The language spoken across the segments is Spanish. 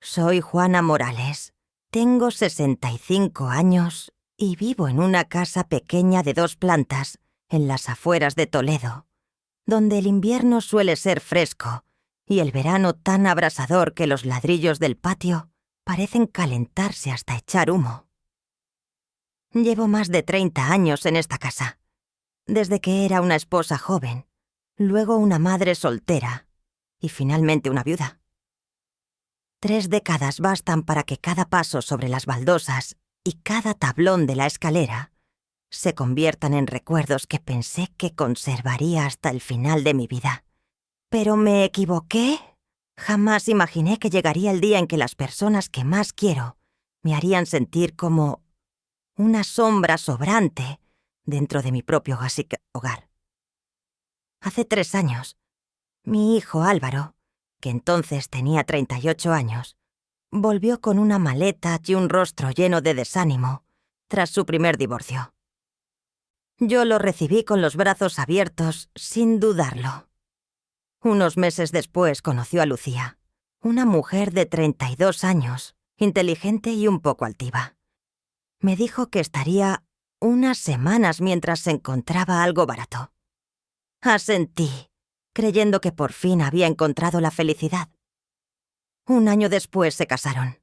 Soy Juana Morales. Tengo 65 años y vivo en una casa pequeña de 2 plantas en las afueras de Toledo, donde el invierno suele ser fresco y el verano tan abrasador que los ladrillos del patio parecen calentarse hasta echar humo. Llevo más de 30 años en esta casa, desde que era una esposa joven, luego una madre soltera y finalmente una viuda. 3 décadas bastan para que cada paso sobre las baldosas y cada tablón de la escalera se conviertan en recuerdos que pensé que conservaría hasta el final de mi vida. Pero me equivoqué. Jamás imaginé que llegaría el día en que las personas que más quiero me harían sentir como una sombra sobrante dentro de mi propio hogar. Hace 3 años, mi hijo Álvaro, que entonces tenía 38 años, volvió con una maleta y un rostro lleno de desánimo tras su primer divorcio. Yo lo recibí con los brazos abiertos, sin dudarlo. Unos meses después conoció a Lucía, una mujer de 32 años, inteligente y un poco altiva. Me dijo que estaría unas semanas mientras se encontraba algo barato. Asentí, creyendo que por fin había encontrado la felicidad. 1 año después se casaron,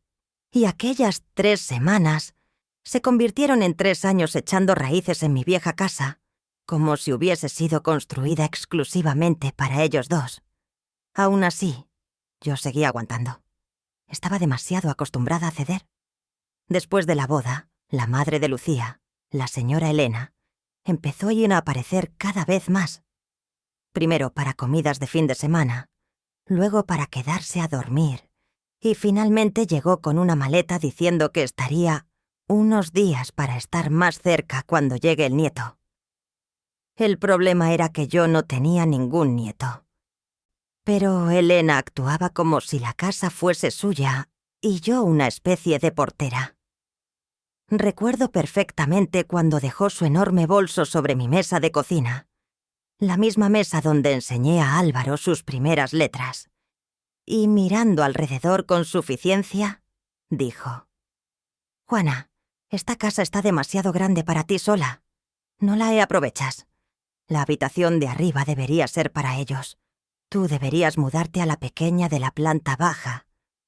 y aquellas 3 semanas se convirtieron en 3 años echando raíces en mi vieja casa, como si hubiese sido construida exclusivamente para ellos dos. Aún así, yo seguía aguantando. Estaba demasiado acostumbrada a ceder. Después de la boda, la madre de Lucía, la señora Elena, empezó a aparecer cada vez más. Primero para comidas de fin de semana, luego para quedarse a dormir, y finalmente llegó con una maleta diciendo que estaría unos días para estar más cerca cuando llegue el nieto. El problema era que yo no tenía ningún nieto. Pero Elena actuaba como si la casa fuese suya y yo una especie de portera. Recuerdo perfectamente cuando dejó su enorme bolso sobre mi mesa de cocina, la misma mesa donde enseñé a Álvaro sus primeras letras. Y mirando alrededor con suficiencia, dijo: «Juana, esta casa está demasiado grande para ti sola. No la aprovechas. La habitación de arriba debería ser para ellos. Tú deberías mudarte a la pequeña de la planta baja.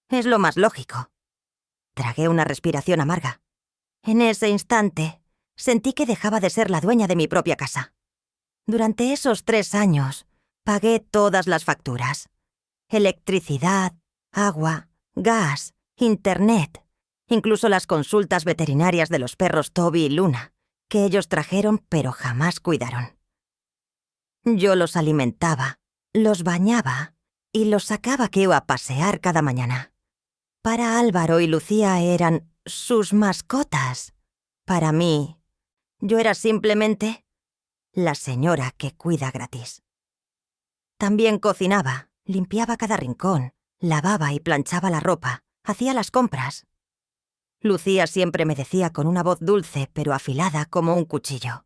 Es lo más lógico». Tragué una respiración amarga. En ese instante, sentí que dejaba de ser la dueña de mi propia casa. Durante esos 3 años, pagué todas las facturas. Electricidad, agua, gas, internet, incluso las consultas veterinarias de los perros Toby y Luna, que ellos trajeron pero jamás cuidaron. Yo los alimentaba, los bañaba y los sacaba a pasear cada mañana. Para Álvaro y Lucía eran sus mascotas. Para mí, yo era simplemente la señora que cuida gratis. También cocinaba, limpiaba cada rincón, lavaba y planchaba la ropa, hacía las compras. Lucía siempre me decía con una voz dulce pero afilada como un cuchillo: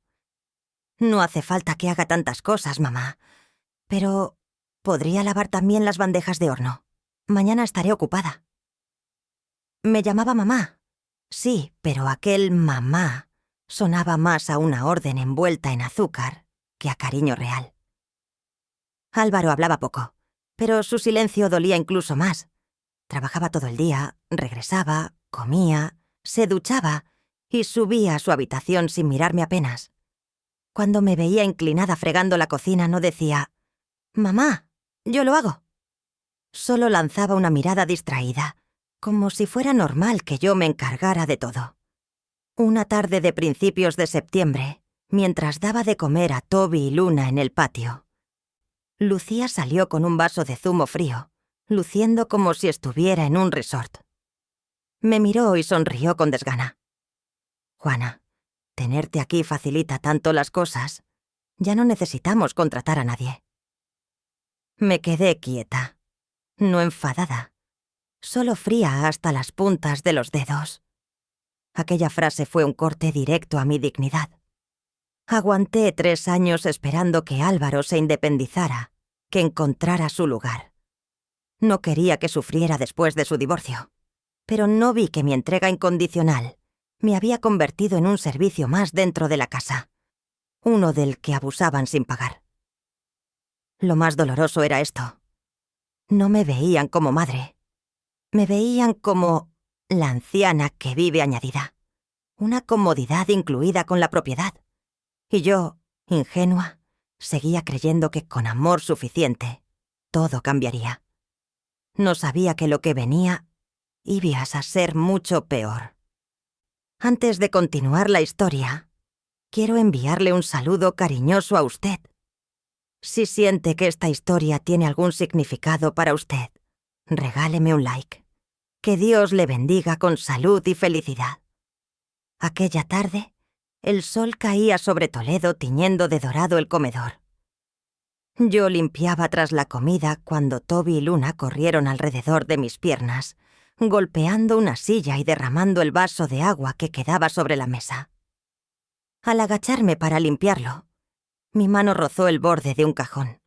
«No hace falta que haga tantas cosas, mamá. Pero podría lavar también las bandejas de horno. Mañana estaré ocupada». Me llamaba mamá. Sí, pero aquel mamá sonaba más a una orden envuelta en azúcar que a cariño real. Álvaro hablaba poco, pero su silencio dolía incluso más. Trabajaba todo el día, regresaba, comía, se duchaba y subía a su habitación sin mirarme apenas. Cuando me veía inclinada fregando la cocina no decía: «Mamá, yo lo hago». Solo lanzaba una mirada distraída, como si fuera normal que yo me encargara de todo. Una tarde de principios de septiembre, mientras daba de comer a Toby y Luna en el patio, Lucía salió con un vaso de zumo frío, luciendo como si estuviera en un resort. Me miró y sonrió con desgana. «Juana, tenerte aquí facilita tanto las cosas. Ya no necesitamos contratar a nadie». Me quedé quieta, no enfadada, solo fría hasta las puntas de los dedos. Aquella frase fue un corte directo a mi dignidad. Aguanté 3 años esperando que Álvaro se independizara, que encontrara su lugar. No quería que sufriera después de su divorcio, pero no vi que mi entrega incondicional me había convertido en un servicio más dentro de la casa, uno del que abusaban sin pagar. Lo más doloroso era esto. No me veían como madre. Me veían como la anciana que vive añadida, una comodidad incluida con la propiedad. Y yo, ingenua, seguía creyendo que con amor suficiente todo cambiaría. No sabía que lo que venía iba a ser mucho peor. Antes de continuar la historia, quiero enviarle un saludo cariñoso a usted. Si siente que esta historia tiene algún significado para usted, regáleme un like. Que Dios le bendiga con salud y felicidad. Aquella tarde, el sol caía sobre Toledo tiñendo de dorado el comedor. Yo limpiaba tras la comida cuando Toby y Luna corrieron alrededor de mis piernas, golpeando una silla y derramando el vaso de agua que quedaba sobre la mesa. Al agacharme para limpiarlo, mi mano rozó el borde de un cajón.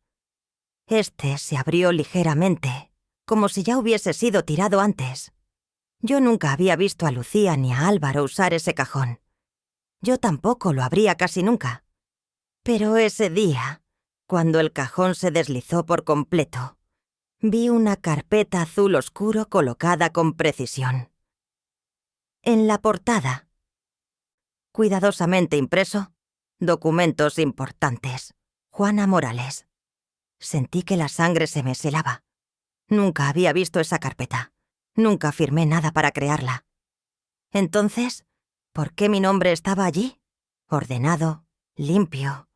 Este se abrió ligeramente, como si ya hubiese sido tirado antes. Yo nunca había visto a Lucía ni a Álvaro usar ese cajón. Yo tampoco lo abría casi nunca. Pero ese día, cuando el cajón se deslizó por completo, vi una carpeta azul oscuro colocada con precisión. En la portada, cuidadosamente impreso, documentos importantes. Juana Morales. Sentí que la sangre se me helaba. Nunca había visto esa carpeta. Nunca firmé nada para crearla. Entonces, ¿por qué mi nombre estaba allí? Ordenado, limpio,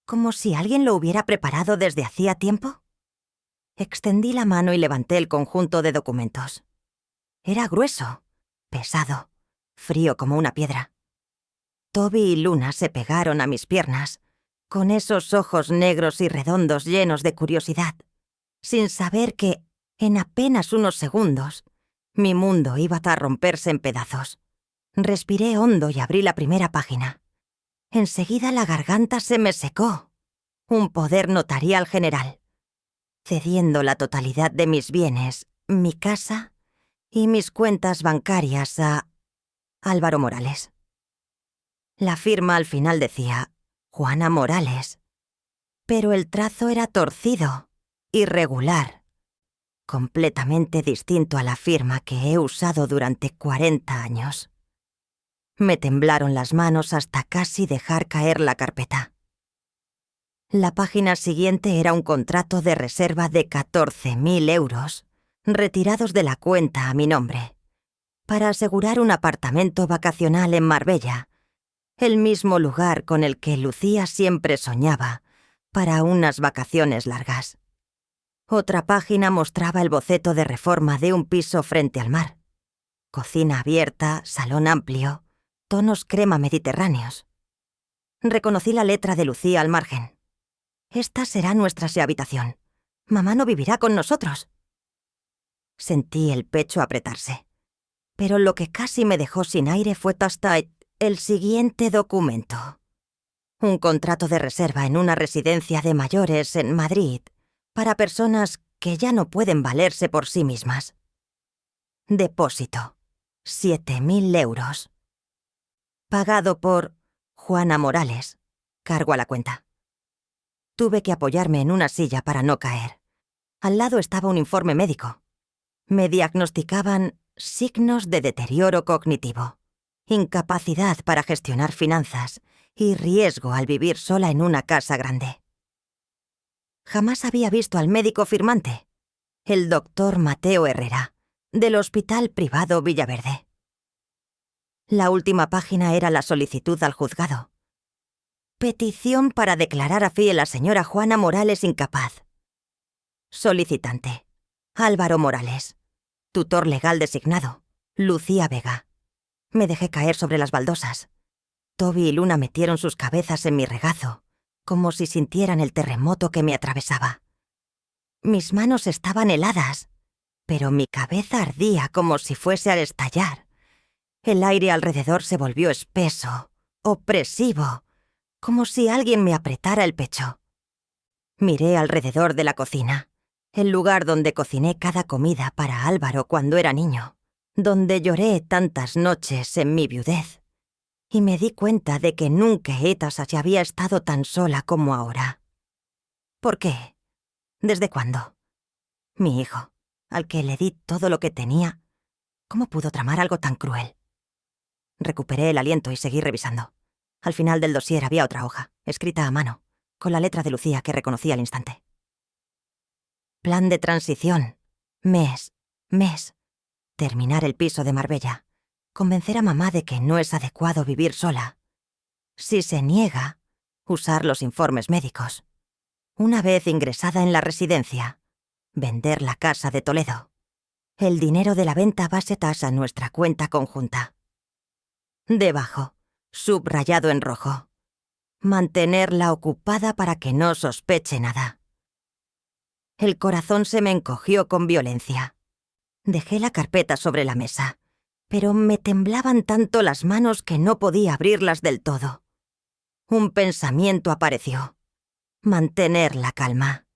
como si alguien lo hubiera preparado desde hacía tiempo. Extendí la mano y levanté el conjunto de documentos. Era grueso, pesado, frío como una piedra. Toby y Luna se pegaron a mis piernas, con esos ojos negros y redondos llenos de curiosidad, sin saber que, en apenas unos segundos, mi mundo iba a romperse en pedazos. Respiré hondo y abrí la primera página. Enseguida la garganta se me secó. Un poder notarial general, cediendo la totalidad de mis bienes, mi casa y mis cuentas bancarias a Álvaro Morales. La firma al final decía Juana Morales, pero el trazo era torcido, irregular, completamente distinto a la firma que he usado durante 40 años. Me temblaron las manos hasta casi dejar caer la carpeta. La página siguiente era un contrato de reserva de 14.000 euros, retirados de la cuenta a mi nombre, para asegurar un apartamento vacacional en Marbella, el mismo lugar con el que Lucía siempre soñaba para unas vacaciones largas. Otra página mostraba el boceto de reforma de un piso frente al mar. Cocina abierta, salón amplio, tonos crema mediterráneos. Reconocí la letra de Lucía al margen. Esta será nuestra habitación. Mamá no vivirá con nosotros. Sentí el pecho apretarse. Pero lo que casi me dejó sin aire fue hasta el siguiente documento. Un contrato de reserva en una residencia de mayores en Madrid para personas que ya no pueden valerse por sí mismas. Depósito. 7.000 euros. Pagado por Juana Morales. Cargo a la cuenta. Tuve que apoyarme en una silla para no caer. Al lado estaba un informe médico. Me diagnosticaban signos de deterioro cognitivo, incapacidad para gestionar finanzas y riesgo al vivir sola en una casa grande. Jamás había visto al médico firmante, el doctor Mateo Herrera, del Hospital Privado Villaverde. La última página era la solicitud al juzgado. Petición para declarar a fi a la señora Juana Morales incapaz. Solicitante: Álvaro Morales. Tutor legal designado: Lucía Vega. Me dejé caer sobre las baldosas. Toby y Luna metieron sus cabezas en mi regazo, como si sintieran el terremoto que me atravesaba. Mis manos estaban heladas, pero mi cabeza ardía como si fuese a estallar. El aire alrededor se volvió espeso, opresivo, como si alguien me apretara el pecho. Miré alrededor de la cocina. el lugar donde cociné cada comida para Álvaro cuando era niño, donde lloré tantas noches en mi viudez, y me di cuenta de que nunca Etas había estado tan sola como ahora. ¿Por qué? ¿Desde cuándo? Mi hijo, al que le di todo lo que tenía, ¿cómo pudo tramar algo tan cruel? Recuperé el aliento y seguí revisando. Al final del dossier había otra hoja, escrita a mano, con la letra de Lucía que reconocí al instante. Plan de transición. Mes. Terminar el piso de Marbella. Convencer a mamá de que no es adecuado vivir sola. Si se niega, usar los informes médicos. Una vez ingresada en la residencia, vender la casa de Toledo. El dinero de la venta va a nuestra cuenta conjunta. Debajo, subrayado en rojo. Mantenerla ocupada para que no sospeche nada. El corazón se me encogió con violencia. Dejé la carpeta sobre la mesa, pero me temblaban tanto las manos que no podía abrirlas del todo. Un pensamiento apareció. Mantener la calma.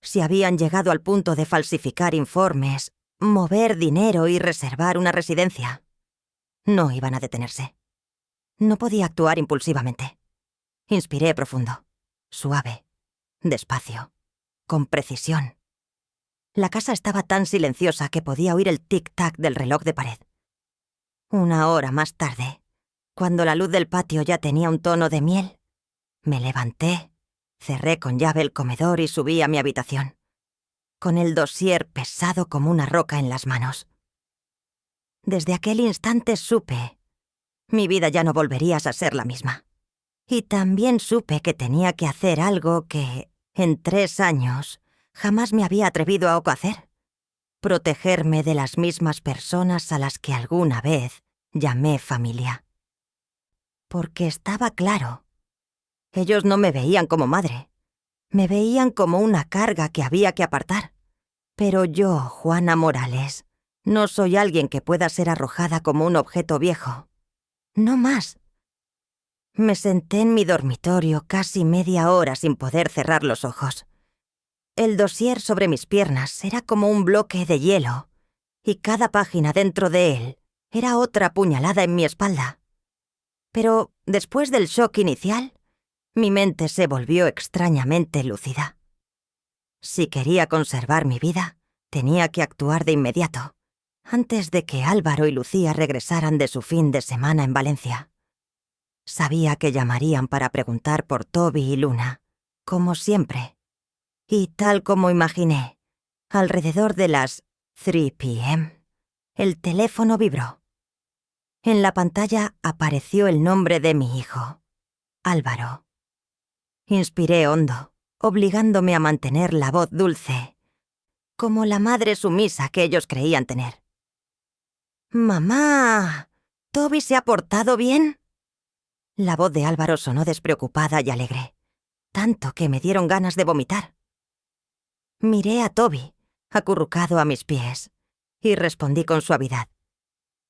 Si habían llegado al punto de falsificar informes, mover dinero y reservar una residencia, no iban a detenerse. No podía actuar impulsivamente. Inspiré profundo, suave, despacio, con precisión. La casa estaba tan silenciosa que podía oír el tic-tac del reloj de pared. 1 hora más tarde, cuando la luz del patio ya tenía un tono de miel, me levanté, cerré con llave el comedor y subí a mi habitación, con el dossier pesado como una roca en las manos. Desde aquel instante supe, mi vida ya no volvería a ser la misma. Y también supe que tenía que hacer algo que, en 3 años, jamás me había atrevido a hacer. Protegerme de las mismas personas a las que alguna vez llamé familia. Porque estaba claro. Ellos no me veían como madre. Me veían como una carga que había que apartar. Pero yo, Juana Morales, no soy alguien que pueda ser arrojada como un objeto viejo. No más. Me senté en mi dormitorio casi media hora sin poder cerrar los ojos. El dossier sobre mis piernas era como un bloque de hielo, y cada página dentro de él era otra puñalada en mi espalda. Pero después del shock inicial, mi mente se volvió extrañamente lúcida. Si quería conservar mi vida, tenía que actuar de inmediato, antes de que Álvaro y Lucía regresaran de su fin de semana en Valencia. Sabía que llamarían para preguntar por Toby y Luna, como siempre. Y tal como imaginé, alrededor de las 3 p.m., el teléfono vibró. En la pantalla apareció el nombre de mi hijo, Álvaro. Inspiré hondo, obligándome a mantener la voz dulce, como la madre sumisa que ellos creían tener. «Mamá, ¿Toby se ha portado bien?» La voz de Álvaro sonó despreocupada y alegre, tanto que me dieron ganas de vomitar. Miré a Toby, acurrucado a mis pies, y respondí con suavidad.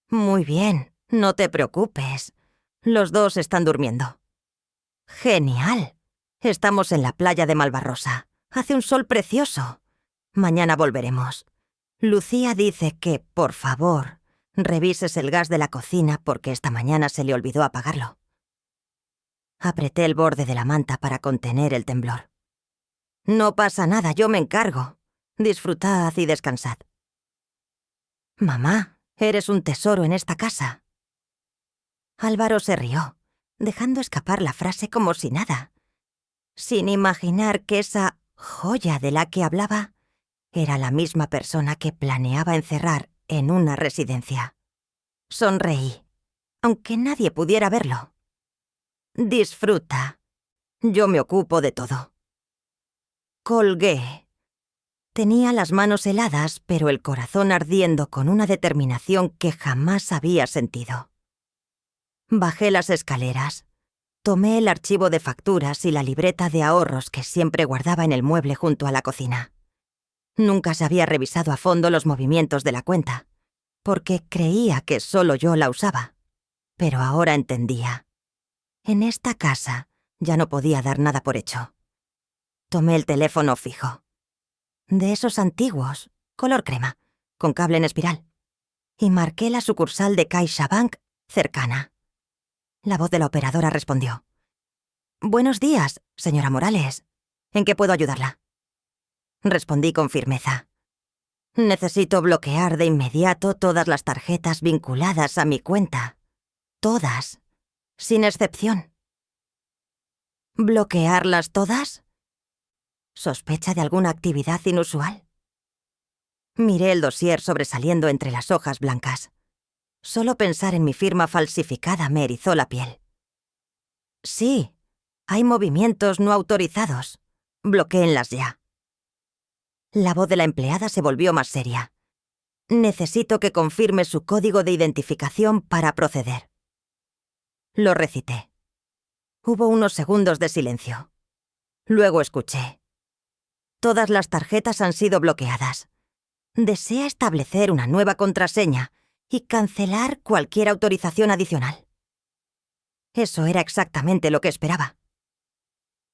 «Muy bien, no te preocupes. Los dos están durmiendo». «Genial. Estamos en la playa de Malvarrosa. Hace un sol precioso. Mañana volveremos. Lucía dice que, por favor, revises el gas de la cocina porque esta mañana se le olvidó apagarlo». Apreté el borde de la manta para contener el temblor. «No pasa nada, yo me encargo. Disfrutad y descansad». «Mamá, eres un tesoro en esta casa». Álvaro se rió, dejando escapar la frase como si nada, sin imaginar que esa joya de la que hablaba era la misma persona que planeaba encerrar en una residencia. Sonreí, aunque nadie pudiera verlo. «Disfruta. Yo me ocupo de todo». Colgué. Tenía las manos heladas, pero el corazón ardiendo con una determinación que jamás había sentido. Bajé las escaleras. Tomé el archivo de facturas y la libreta de ahorros que siempre guardaba en el mueble junto a la cocina. Nunca se había revisado a fondo los movimientos de la cuenta, porque creía que solo yo la usaba. Pero ahora entendía. En esta casa ya no podía dar nada por hecho. Tomé el teléfono fijo. de esos antiguos, color crema, con cable en espiral, y marqué la sucursal de CaixaBank cercana. La voz de la operadora respondió. «Buenos días, señora Morales. ¿En qué puedo ayudarla?». Respondí con firmeza. «Necesito bloquear de inmediato todas las tarjetas vinculadas a mi cuenta. Todas, sin excepción». ¿Bloquearlas todas? ¿Sospecha de alguna actividad inusual? Miré el dossier sobresaliendo entre las hojas blancas. Solo pensar en mi firma falsificada me erizó la piel. «Sí, hay movimientos no autorizados. Bloquéenlas ya». La voz de la empleada se volvió más seria. «Necesito que confirme su código de identificación para proceder». Lo recité. Hubo unos segundos de silencio. Luego escuché. «Todas las tarjetas han sido bloqueadas. Desea establecer una nueva contraseña y cancelar cualquier autorización adicional». Eso era exactamente lo que esperaba.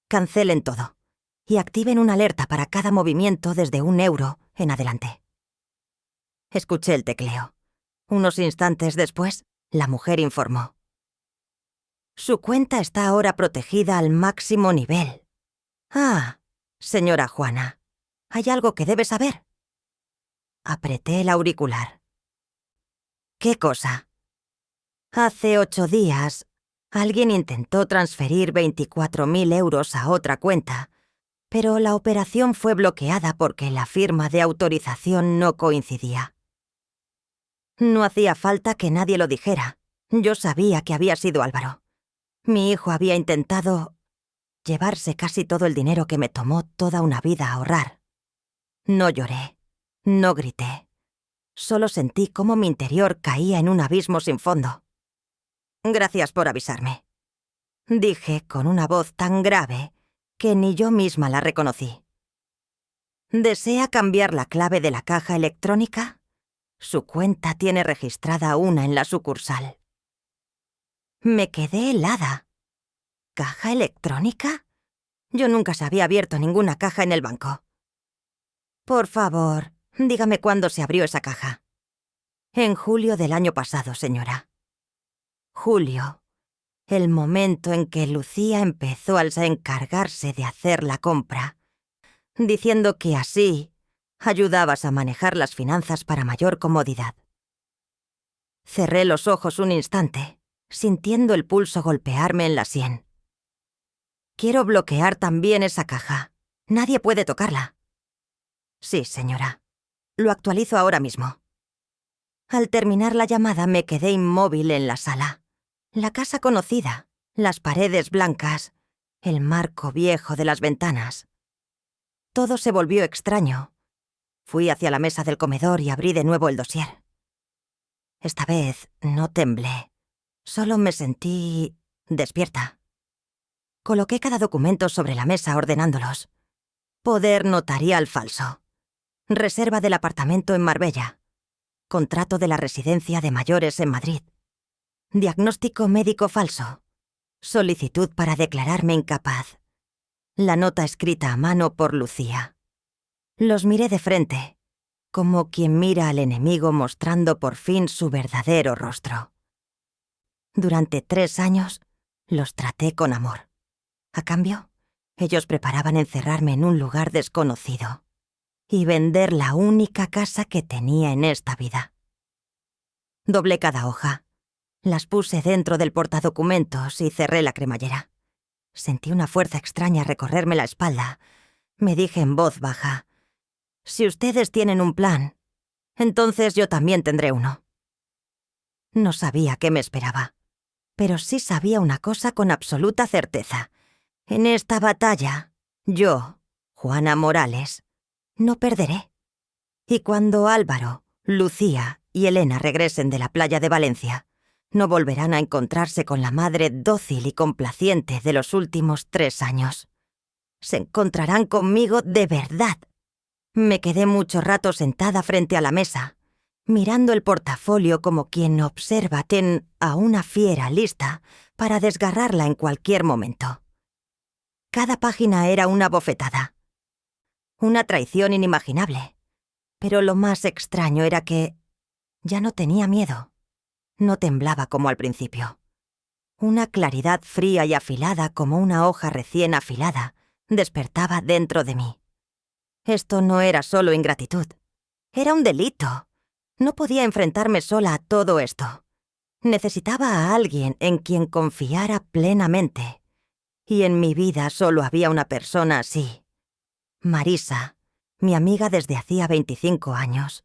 «Cancelen todo y activen una alerta para cada movimiento desde €1 en adelante». Escuché el tecleo. Unos instantes después, la mujer informó. «Su cuenta está ahora protegida al máximo nivel». «Ah, señora Juana, hay algo que debe saber». Apreté el auricular. «¿Qué cosa?». «Hace 8 días, alguien intentó transferir 24.000 euros a otra cuenta, pero la operación fue bloqueada porque la firma de autorización no coincidía». No hacía falta que nadie lo dijera. Yo sabía que había sido Álvaro. Mi hijo había intentado llevarse casi todo el dinero que me tomó toda una vida ahorrar. No lloré, no grité. Solo sentí cómo mi interior caía en un abismo sin fondo. «Gracias por avisarme», dije con una voz tan grave que ni yo misma la reconocí. «¿Desea cambiar la clave de la caja electrónica? Su cuenta tiene registrada una en la sucursal». Me quedé helada. ¿Caja electrónica? Yo nunca se había abierto ninguna caja en el banco. «Por favor, dígame cuándo se abrió esa caja». «En julio del año pasado, señora». Julio, el momento en que Lucía empezó a encargarse de hacer la compra, diciendo que así ayudabas a manejar las finanzas para mayor comodidad. Cerré los ojos un instante, sintiendo el pulso golpearme en la sien. «Quiero bloquear también esa caja. Nadie puede tocarla». «Sí, señora. Lo actualizo ahora mismo». Al terminar la llamada me quedé inmóvil en la sala. La casa conocida, las paredes blancas, el marco viejo de las ventanas. Todo se volvió extraño. Fui hacia la mesa del comedor y abrí de nuevo el dossier. Esta vez no temblé. Solo me sentí despierta. Coloqué cada documento sobre la mesa ordenándolos. Poder notarial falso. Reserva del apartamento en Marbella. Contrato de la residencia de mayores en Madrid. Diagnóstico médico falso. Solicitud para declararme incapaz. La nota escrita a mano por Lucía. Los miré de frente, como quien mira al enemigo mostrando por fin su verdadero rostro. Durante 3 años los traté con amor. A cambio, ellos preparaban encerrarme en un lugar desconocido y vender la única casa que tenía en esta vida. Doblé cada hoja. Las puse dentro del portadocumentos y cerré la cremallera. Sentí una fuerza extraña recorrerme la espalda. Me dije en voz baja: «Si ustedes tienen un plan, entonces yo también tendré uno». No sabía qué me esperaba, pero sí sabía una cosa con absoluta certeza. En esta batalla, yo, Juana Morales, no perderé. Y cuando Álvaro, Lucía y Elena regresen de la playa de Valencia, no volverán a encontrarse con la madre dócil y complaciente de los últimos 3 años. Se encontrarán conmigo de verdad. Me quedé mucho rato sentada frente a la mesa, mirando el portafolio como quien observa a una fiera lista para desgarrarla en cualquier momento. Cada página era una bofetada. Una traición inimaginable. Pero lo más extraño era que ya no tenía miedo. No temblaba como al principio. Una claridad fría y afilada como una hoja recién afilada despertaba dentro de mí. Esto no era solo ingratitud. Era un delito. No podía enfrentarme sola a todo esto. Necesitaba a alguien en quien confiara plenamente. Y en mi vida solo había una persona así. Marisa, mi amiga desde hacía 25 años.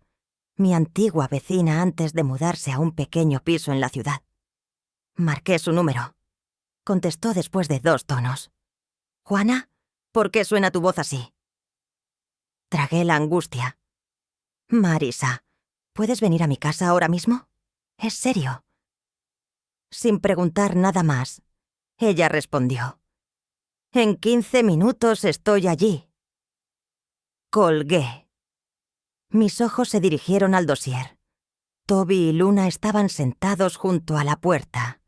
Mi antigua vecina antes de mudarse a un pequeño piso en la ciudad. Marqué su número. Contestó después de 2 tonos. «Juana, ¿por qué suena tu voz así?» Tragué la angustia. «Marisa, ¿puedes venir a mi casa ahora mismo? ¿Es serio?» Sin preguntar nada más, ella respondió. «En 15 minutos estoy allí». Colgué. Mis ojos se dirigieron al dossier. Toby y Luna estaban sentados junto a la puerta,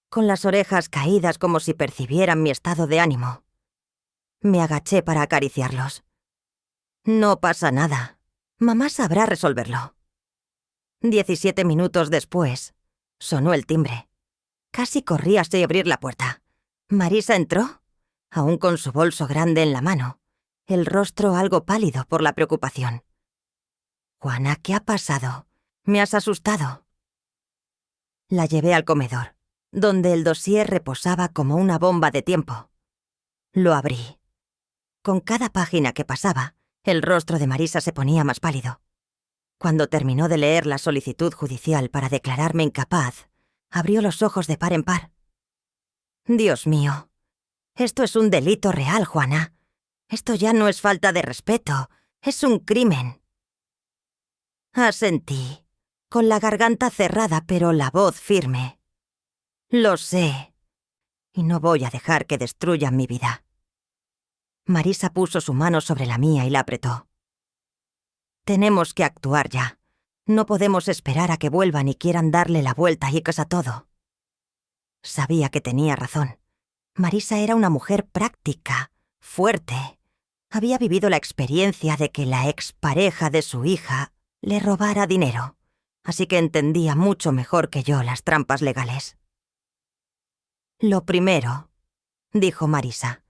con las orejas caídas como si percibieran mi estado de ánimo. Me agaché para acariciarlos. «No pasa nada. Mamá sabrá resolverlo». 17 minutos después, sonó el timbre. Casi corrí a abrir la puerta. Marisa entró, aún con su bolso grande en la mano, el rostro algo pálido por la preocupación. «Juana, ¿qué ha pasado? Me has asustado». La llevé al comedor, donde el dossier reposaba como una bomba de tiempo. Lo abrí. Con cada página que pasaba, el rostro de Marisa se ponía más pálido. Cuando terminó de leer la solicitud judicial para declararme incapaz, abrió los ojos de par en par. «Dios mío, esto es un delito real, Juana. Esto ya no es falta de respeto, es un crimen». Asentí, con la garganta cerrada pero la voz firme. «Lo sé, y no voy a dejar que destruyan mi vida». Marisa puso su mano sobre la mía y la apretó. «Tenemos que actuar ya. No podemos esperar a que vuelvan y quieran darle la vuelta y a todo». Sabía que tenía razón. Marisa era una mujer práctica, fuerte. Había vivido la experiencia de que la expareja de su hija le robara dinero, así que entendía mucho mejor que yo las trampas legales. «Lo primero», dijo Marisa,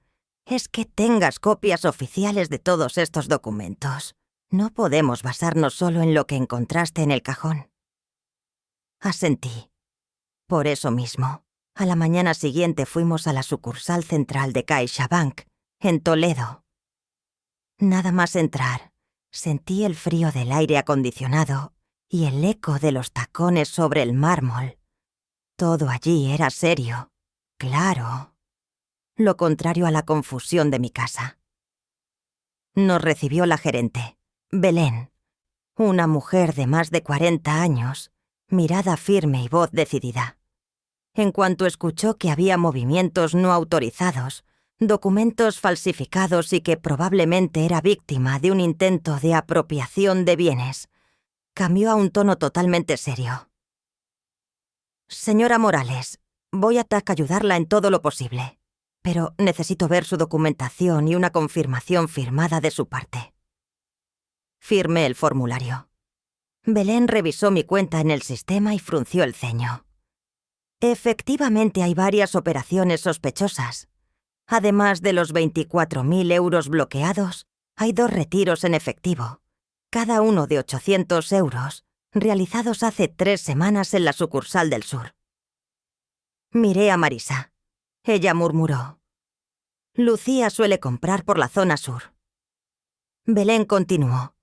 «es que tengas copias oficiales de todos estos documentos. No podemos basarnos solo en lo que encontraste en el cajón». Asentí. Por eso mismo, a la mañana siguiente fuimos a la sucursal central de CaixaBank, en Toledo. Nada más entrar, sentí el frío del aire acondicionado y el eco de los tacones sobre el mármol. Todo allí era serio, claro. Lo contrario a la confusión de mi casa. Nos recibió la gerente, Belén, una mujer de más de 40 años, mirada firme y voz decidida. En cuanto escuchó que había movimientos no autorizados, documentos falsificados y que probablemente era víctima de un intento de apropiación de bienes, cambió a un tono totalmente serio. «Señora Morales, voy a ayudarla en todo lo posible, pero necesito ver su documentación y una confirmación firmada de su parte». Firmé el formulario. Belén revisó mi cuenta en el sistema y frunció el ceño. «Efectivamente hay varias operaciones sospechosas. Además de los 24.000 euros bloqueados, hay 2 retiros en efectivo, cada uno de 800 euros, realizados hace 3 semanas en la sucursal del sur». Miré a Marisa. Ella murmuró: «Lucía suele comprar por la zona sur». Belén continuó: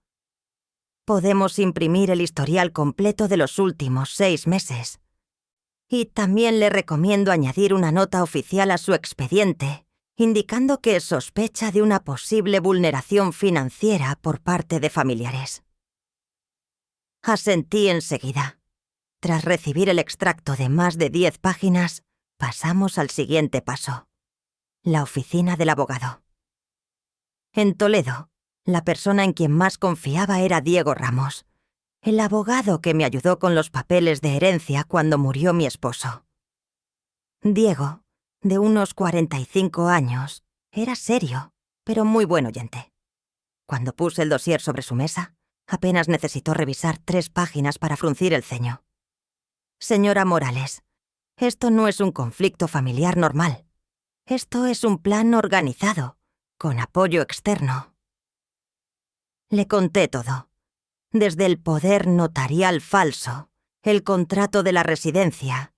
«Podemos imprimir el historial completo de los últimos 6 meses. Y también le recomiendo añadir una nota oficial a su expediente, indicando que sospecha de una posible vulneración financiera por parte de familiares». Asentí enseguida. Tras recibir el extracto de más de 10 páginas, pasamos al siguiente paso: la oficina del abogado. En Toledo, la persona en quien más confiaba era Diego Ramos, el abogado que me ayudó con los papeles de herencia cuando murió mi esposo. Diego, de unos 45 años, era serio, pero muy buen oyente. Cuando puse el dossier sobre su mesa, apenas necesitó revisar 3 páginas para fruncir el ceño. Señora Morales, esto no es un conflicto familiar normal. Esto es un plan organizado, con apoyo externo. Le conté todo. Desde el poder notarial falso, el contrato de la residencia,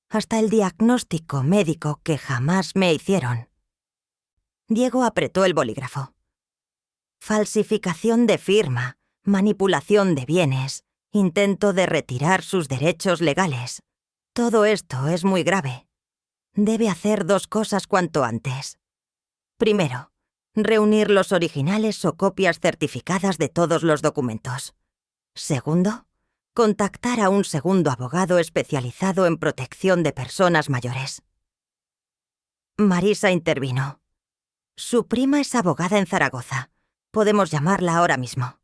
hasta el diagnóstico médico que jamás me hicieron. Diego apretó el bolígrafo. Falsificación de firma, manipulación de bienes, intento de retirar sus derechos legales. Todo esto es muy grave. Debe hacer 2 cosas cuanto antes. Primero, reunir los originales o copias certificadas de todos los documentos. Segundo, contactar a un segundo abogado especializado en protección de personas mayores. Marisa intervino. Su prima es abogada en Zaragoza. Podemos llamarla ahora mismo.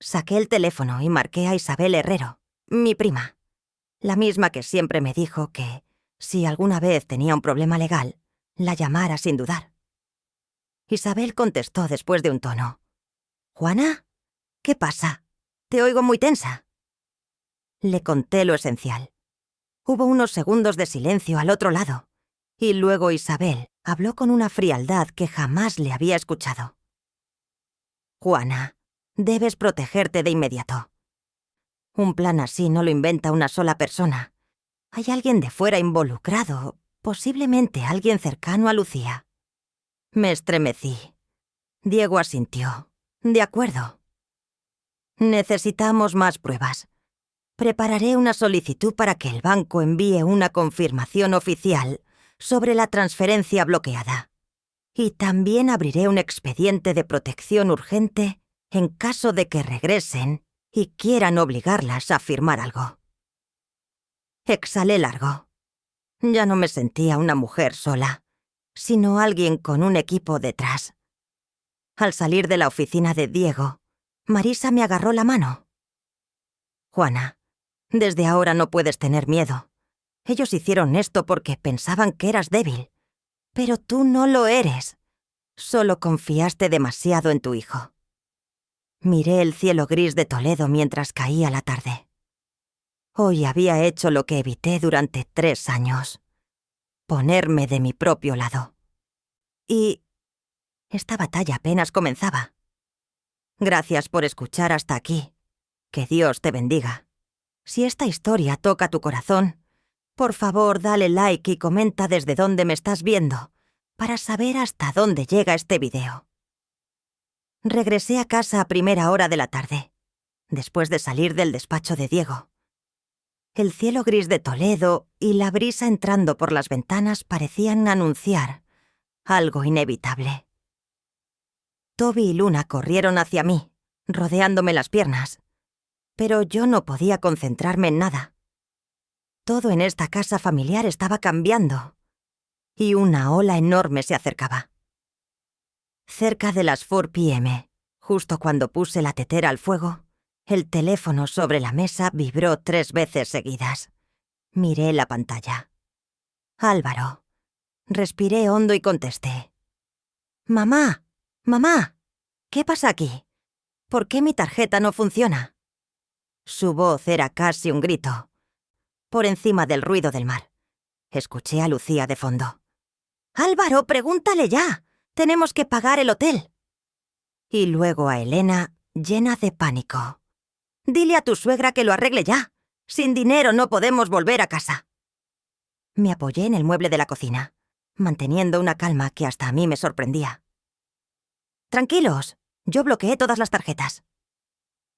Saqué el teléfono y marqué a Isabel Herrero, mi prima, la misma que siempre me dijo que, si alguna vez tenía un problema legal, la llamara sin dudar. Isabel contestó después de un tono. «¿Juana? ¿Qué pasa? Te oigo muy tensa». Le conté lo esencial. Hubo unos segundos de silencio al otro lado, y luego Isabel habló con una frialdad que jamás le había escuchado. «Juana, debes protegerte de inmediato. Un plan así no lo inventa una sola persona. Hay alguien de fuera involucrado, posiblemente alguien cercano a Lucía». Me estremecí. Diego asintió. «De acuerdo. Necesitamos más pruebas. Prepararé una solicitud para que el banco envíe una confirmación oficial sobre la transferencia bloqueada. Y también abriré un expediente de protección urgente en caso de que regresen y quieran obligarlas a firmar algo». Exhalé largo. Ya no me sentía una mujer sola, sino alguien con un equipo detrás. Al salir de la oficina de Diego, Marisa me agarró la mano. «Juana, desde ahora no puedes tener miedo. Ellos hicieron esto porque pensaban que eras débil. Pero tú no lo eres. Solo confiaste demasiado en tu hijo». Miré el cielo gris de Toledo mientras caía la tarde. Hoy había hecho lo que evité durante 3 años. Ponerme de mi propio lado. Y esta batalla apenas comenzaba. Gracias por escuchar hasta aquí. Que Dios te bendiga. Si esta historia toca tu corazón, por favor dale like y comenta desde dónde me estás viendo, para saber hasta dónde llega este video. Regresé a casa a primera hora de la tarde, después de salir del despacho de Diego. El cielo gris de Toledo y la brisa entrando por las ventanas parecían anunciar algo inevitable. Toby y Luna corrieron hacia mí, rodeándome las piernas, pero yo no podía concentrarme en nada. Todo en esta casa familiar estaba cambiando, y una ola enorme se acercaba. Cerca de las 4 p.m., justo cuando puse la tetera al fuego, el teléfono sobre la mesa vibró 3 veces seguidas. Miré la pantalla. «Álvaro». Respiré hondo y contesté. «Mamá, mamá, ¿qué pasa aquí? ¿Por qué mi tarjeta no funciona?». Su voz era casi un grito, por encima del ruido del mar. Escuché a Lucía de fondo. «Álvaro, pregúntale ya. Tenemos que pagar el hotel». Y luego a Elena, llena de pánico. «Dile a tu suegra que lo arregle ya. Sin dinero no podemos volver a casa». Me apoyé en el mueble de la cocina, manteniendo una calma que hasta a mí me sorprendía. «Tranquilos, yo bloqueé todas las tarjetas».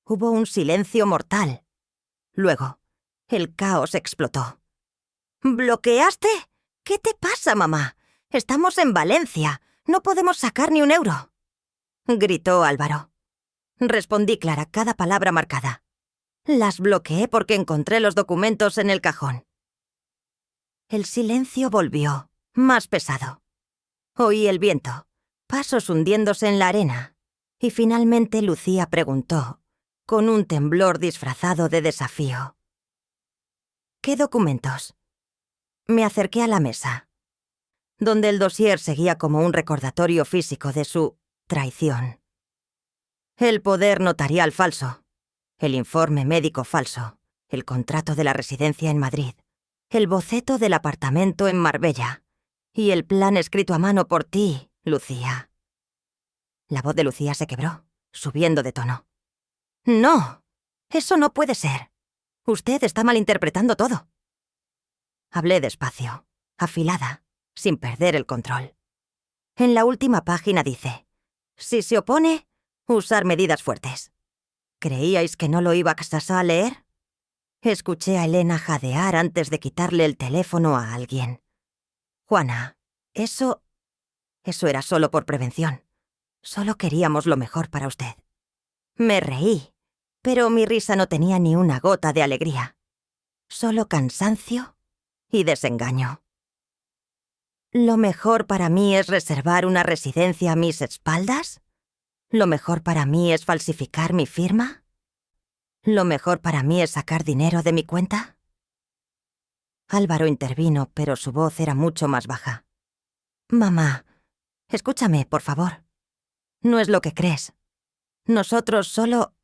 Hubo un silencio mortal. Luego, el caos explotó. «¿Bloqueaste? ¿Qué te pasa, mamá? Estamos en Valencia. No podemos sacar ni un euro», gritó Álvaro. Respondí clara, cada palabra marcada. «Las bloqueé porque encontré los documentos en el cajón». El silencio volvió, más pesado. Oí el viento, pasos hundiéndose en la arena, y finalmente Lucía preguntó, con un temblor disfrazado de desafío: «¿Qué documentos?». Me acerqué a la mesa, donde el dossier seguía como un recordatorio físico de su traición. El poder notarial falso, el informe médico falso, el contrato de la residencia en Madrid, el boceto del apartamento en Marbella y el plan escrito a mano por ti, Lucía. La voz de Lucía se quebró, subiendo de tono. No, eso no puede ser. Usted está malinterpretando todo. Hablé despacio, afilada, sin perder el control. En la última página dice: si se opone, usar medidas fuertes. ¿Creíais que no lo iba a leer? Escuché a Elena jadear antes de quitarle el teléfono a alguien. Juana, eso era solo por prevención. Solo queríamos lo mejor para usted. Me reí, pero mi risa no tenía ni una gota de alegría. Solo cansancio y desengaño. ¿Lo mejor para mí es reservar una residencia a mis espaldas? ¿Lo mejor para mí es falsificar mi firma? ¿Lo mejor para mí es sacar dinero de mi cuenta? Álvaro intervino, pero su voz era mucho más baja. Mamá, escúchame, por favor. No es lo que crees. Nosotros solo...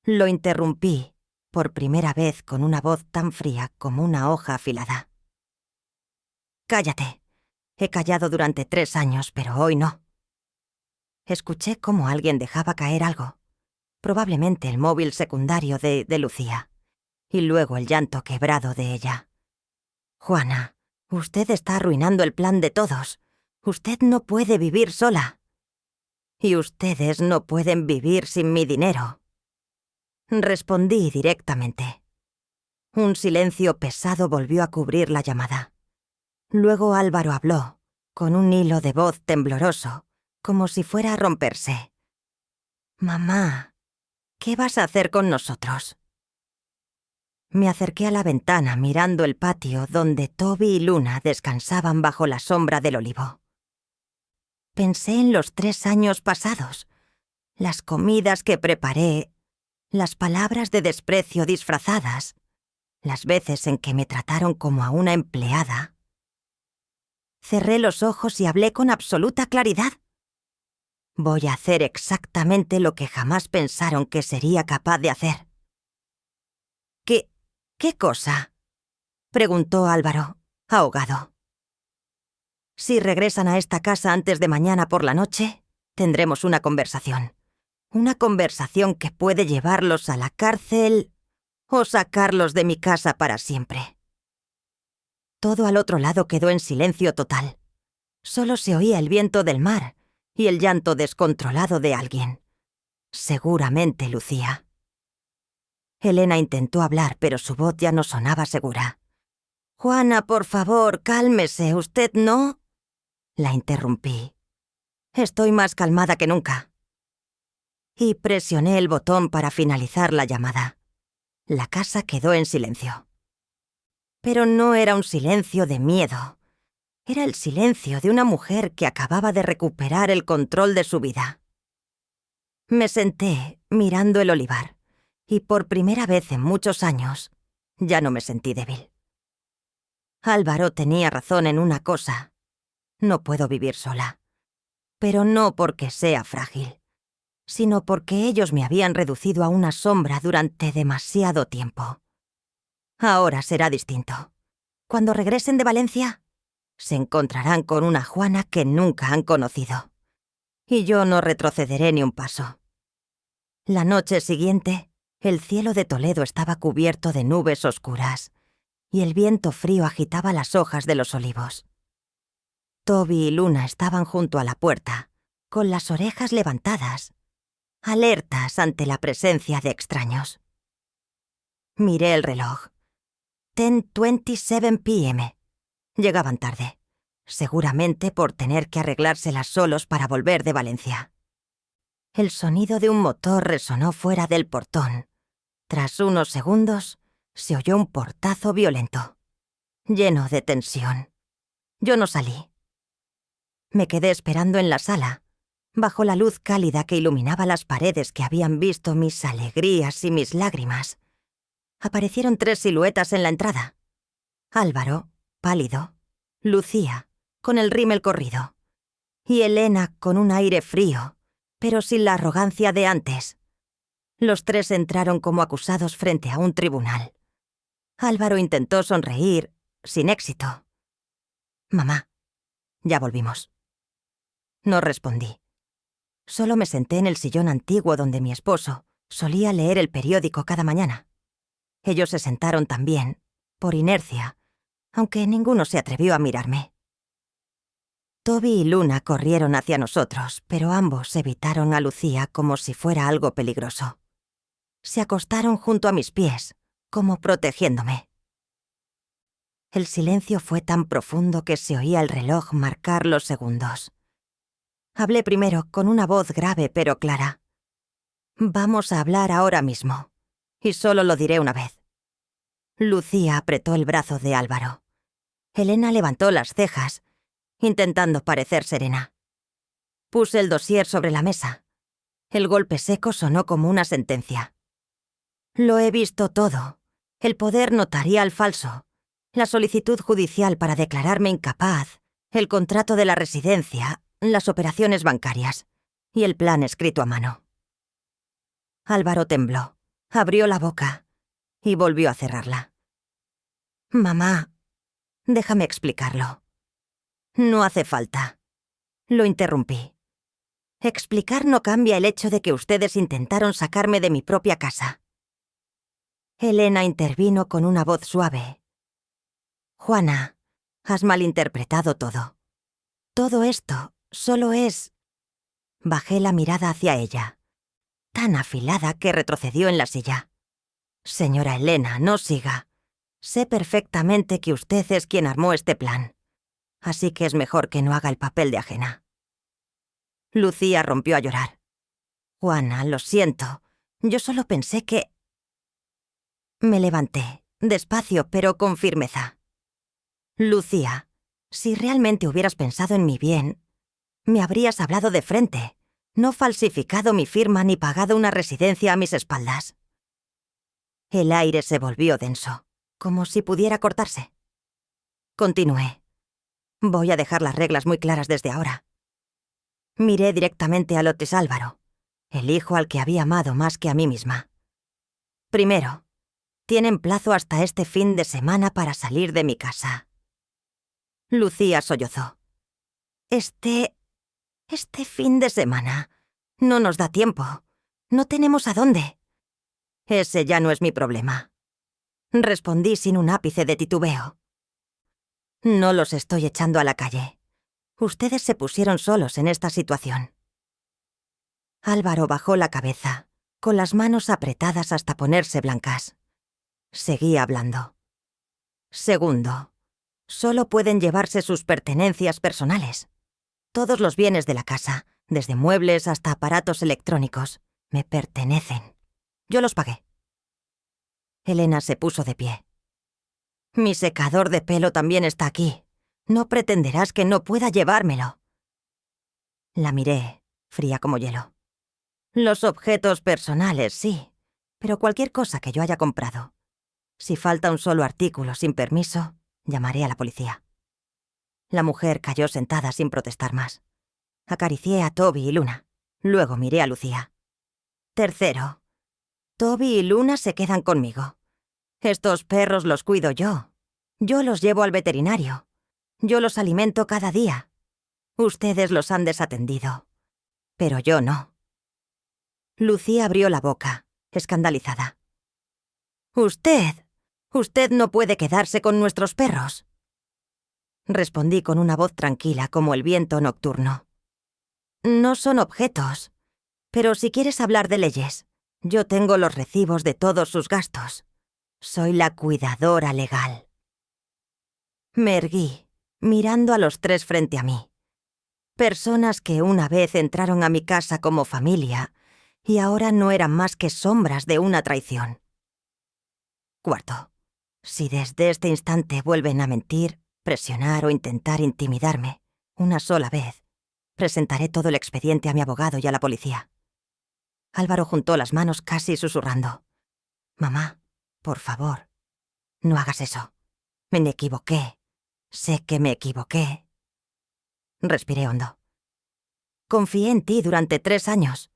Lo interrumpí, por primera vez con una voz tan fría como una hoja afilada. Cállate. He callado durante 3 años, pero hoy no. Escuché cómo alguien dejaba caer algo. Probablemente el móvil secundario de Lucía. Y luego el llanto quebrado de ella. Juana, usted está arruinando el plan de todos. Usted no puede vivir sola. Y ustedes no pueden vivir sin mi dinero. Respondí directamente. Un silencio pesado volvió a cubrir la llamada. Luego Álvaro habló, con un hilo de voz tembloroso, como si fuera a romperse. Mamá, ¿qué vas a hacer con nosotros? Me acerqué a la ventana mirando el patio donde Toby y Luna descansaban bajo la sombra del olivo. Pensé en los 3 años pasados, las comidas que preparé, las palabras de desprecio disfrazadas, las veces en que me trataron como a una empleada. Cerré los ojos y hablé con absoluta claridad. Voy a hacer exactamente lo que jamás pensaron que sería capaz de hacer. ¿Qué cosa? Preguntó Álvaro, ahogado. Si regresan a esta casa antes de mañana por la noche, tendremos una conversación. Una conversación que puede llevarlos a la cárcel o sacarlos de mi casa para siempre. Todo al otro lado quedó en silencio total. Solo se oía el viento del mar y el llanto descontrolado de alguien. Seguramente Lucía. Elena intentó hablar, pero su voz ya no sonaba segura. «Juana, por favor, cálmese, ¿usted no?» La interrumpí. «Estoy más calmada que nunca». Y presioné el botón para finalizar la llamada. La casa quedó en silencio. Pero no era un silencio de miedo. Era el silencio de una mujer que acababa de recuperar el control de su vida. Me senté mirando el olivar, y por primera vez en muchos años ya no me sentí débil. Álvaro tenía razón en una cosa. No puedo vivir sola. Pero no porque sea frágil, sino porque ellos me habían reducido a una sombra durante demasiado tiempo. Ahora será distinto. Cuando regresen de Valencia, se encontrarán con una Juana que nunca han conocido. Y yo no retrocederé ni un paso. La noche siguiente, el cielo de Toledo estaba cubierto de nubes oscuras, y el viento frío agitaba las hojas de los olivos. Toby y Luna estaban junto a la puerta, con las orejas levantadas, alertas ante la presencia de extraños. Miré el reloj. 10:27 p.m. Llegaban tarde, seguramente por tener que arreglárselas solos para volver de Valencia. El sonido de un motor resonó fuera del portón. Tras unos segundos, se oyó un portazo violento, lleno de tensión. Yo no salí. Me quedé esperando en la sala, bajo la luz cálida que iluminaba las paredes que habían visto mis alegrías y mis lágrimas. Aparecieron 3 siluetas en la entrada. Álvaro, pálido, Lucía, con el rímel corrido, y Elena con un aire frío, pero sin la arrogancia de antes. Los tres entraron como acusados frente a un tribunal. Álvaro intentó sonreír, sin éxito. «Mamá, ya volvimos». No respondí. Solo me senté en el sillón antiguo donde mi esposo solía leer el periódico cada mañana. Ellos se sentaron también, por inercia, aunque ninguno se atrevió a mirarme. Toby y Luna corrieron hacia nosotros, pero ambos evitaron a Lucía como si fuera algo peligroso. Se acostaron junto a mis pies, como protegiéndome. El silencio fue tan profundo que se oía el reloj marcar los segundos. Hablé primero con una voz grave pero clara. «Vamos a hablar ahora mismo, y solo lo diré una vez». Lucía apretó el brazo de Álvaro. Elena levantó las cejas, intentando parecer serena. Puse el dossier sobre la mesa. El golpe seco sonó como una sentencia. Lo he visto todo. El poder notarial falso, la solicitud judicial para declararme incapaz, el contrato de la residencia, las operaciones bancarias y el plan escrito a mano. Álvaro tembló, abrió la boca y volvió a cerrarla. «Mamá, déjame explicarlo». «No hace falta». Lo interrumpí. «Explicar no cambia el hecho de que ustedes intentaron sacarme de mi propia casa». Elena intervino con una voz suave. «Juana, has malinterpretado todo. Todo esto solo es...». Bajé la mirada hacia ella, tan afilada que retrocedió en la silla. «Señora Elena, no siga. Sé perfectamente que usted es quien armó este plan, así que es mejor que no haga el papel de ajena». Lucía rompió a llorar. «Juana, lo siento. Yo solo pensé que...». Me levanté, despacio pero con firmeza. «Lucía, si realmente hubieras pensado en mi bien, me habrías hablado de frente, no falsificado mi firma ni pagado una residencia a mis espaldas». El aire se volvió denso, como si pudiera cortarse. Continué. «Voy a dejar las reglas muy claras desde ahora». Miré directamente a Lotes Álvaro, el hijo al que había amado más que a mí misma. «Primero, tienen plazo hasta este fin de semana para salir de mi casa». Lucía sollozó. Este fin de semana. No nos da tiempo. No tenemos a dónde». «Ese ya no es mi problema», respondí sin un ápice de titubeo. «No los estoy echando a la calle. Ustedes se pusieron solos en esta situación». Álvaro bajó la cabeza, con las manos apretadas hasta ponerse blancas. Seguí hablando. «Segundo, solo pueden llevarse sus pertenencias personales. Todos los bienes de la casa, desde muebles hasta aparatos electrónicos, me pertenecen. Yo los pagué». Elena se puso de pie. «Mi secador de pelo también está aquí. No pretenderás que no pueda llevármelo». La miré, fría como hielo. «Los objetos personales, sí, pero cualquier cosa que yo haya comprado. Si falta un solo artículo sin permiso, llamaré a la policía». La mujer cayó sentada sin protestar más. Acaricié a Toby y Luna. Luego miré a Lucía. «Tercero, Toby y Luna se quedan conmigo. Estos perros los cuido yo. Yo los llevo al veterinario. Yo los alimento cada día. Ustedes los han desatendido. Pero yo no». Lucía abrió la boca, escandalizada. Usted no puede quedarse con nuestros perros». Respondí con una voz tranquila como el viento nocturno. «No son objetos. Pero si quieres hablar de leyes, yo tengo los recibos de todos sus gastos. Soy la cuidadora legal». Me erguí, mirando a los tres frente a mí. Personas que una vez entraron a mi casa como familia y ahora no eran más que sombras de una traición. Cuarto, si desde este instante vuelven a mentir, presionar o intentar intimidarme una sola vez, presentaré todo el expediente a mi abogado y a la policía. Álvaro juntó las manos casi susurrando. «Mamá, por favor, no hagas eso. Me equivoqué. Sé que me equivoqué». Respiré hondo. Confié en ti durante 3 años.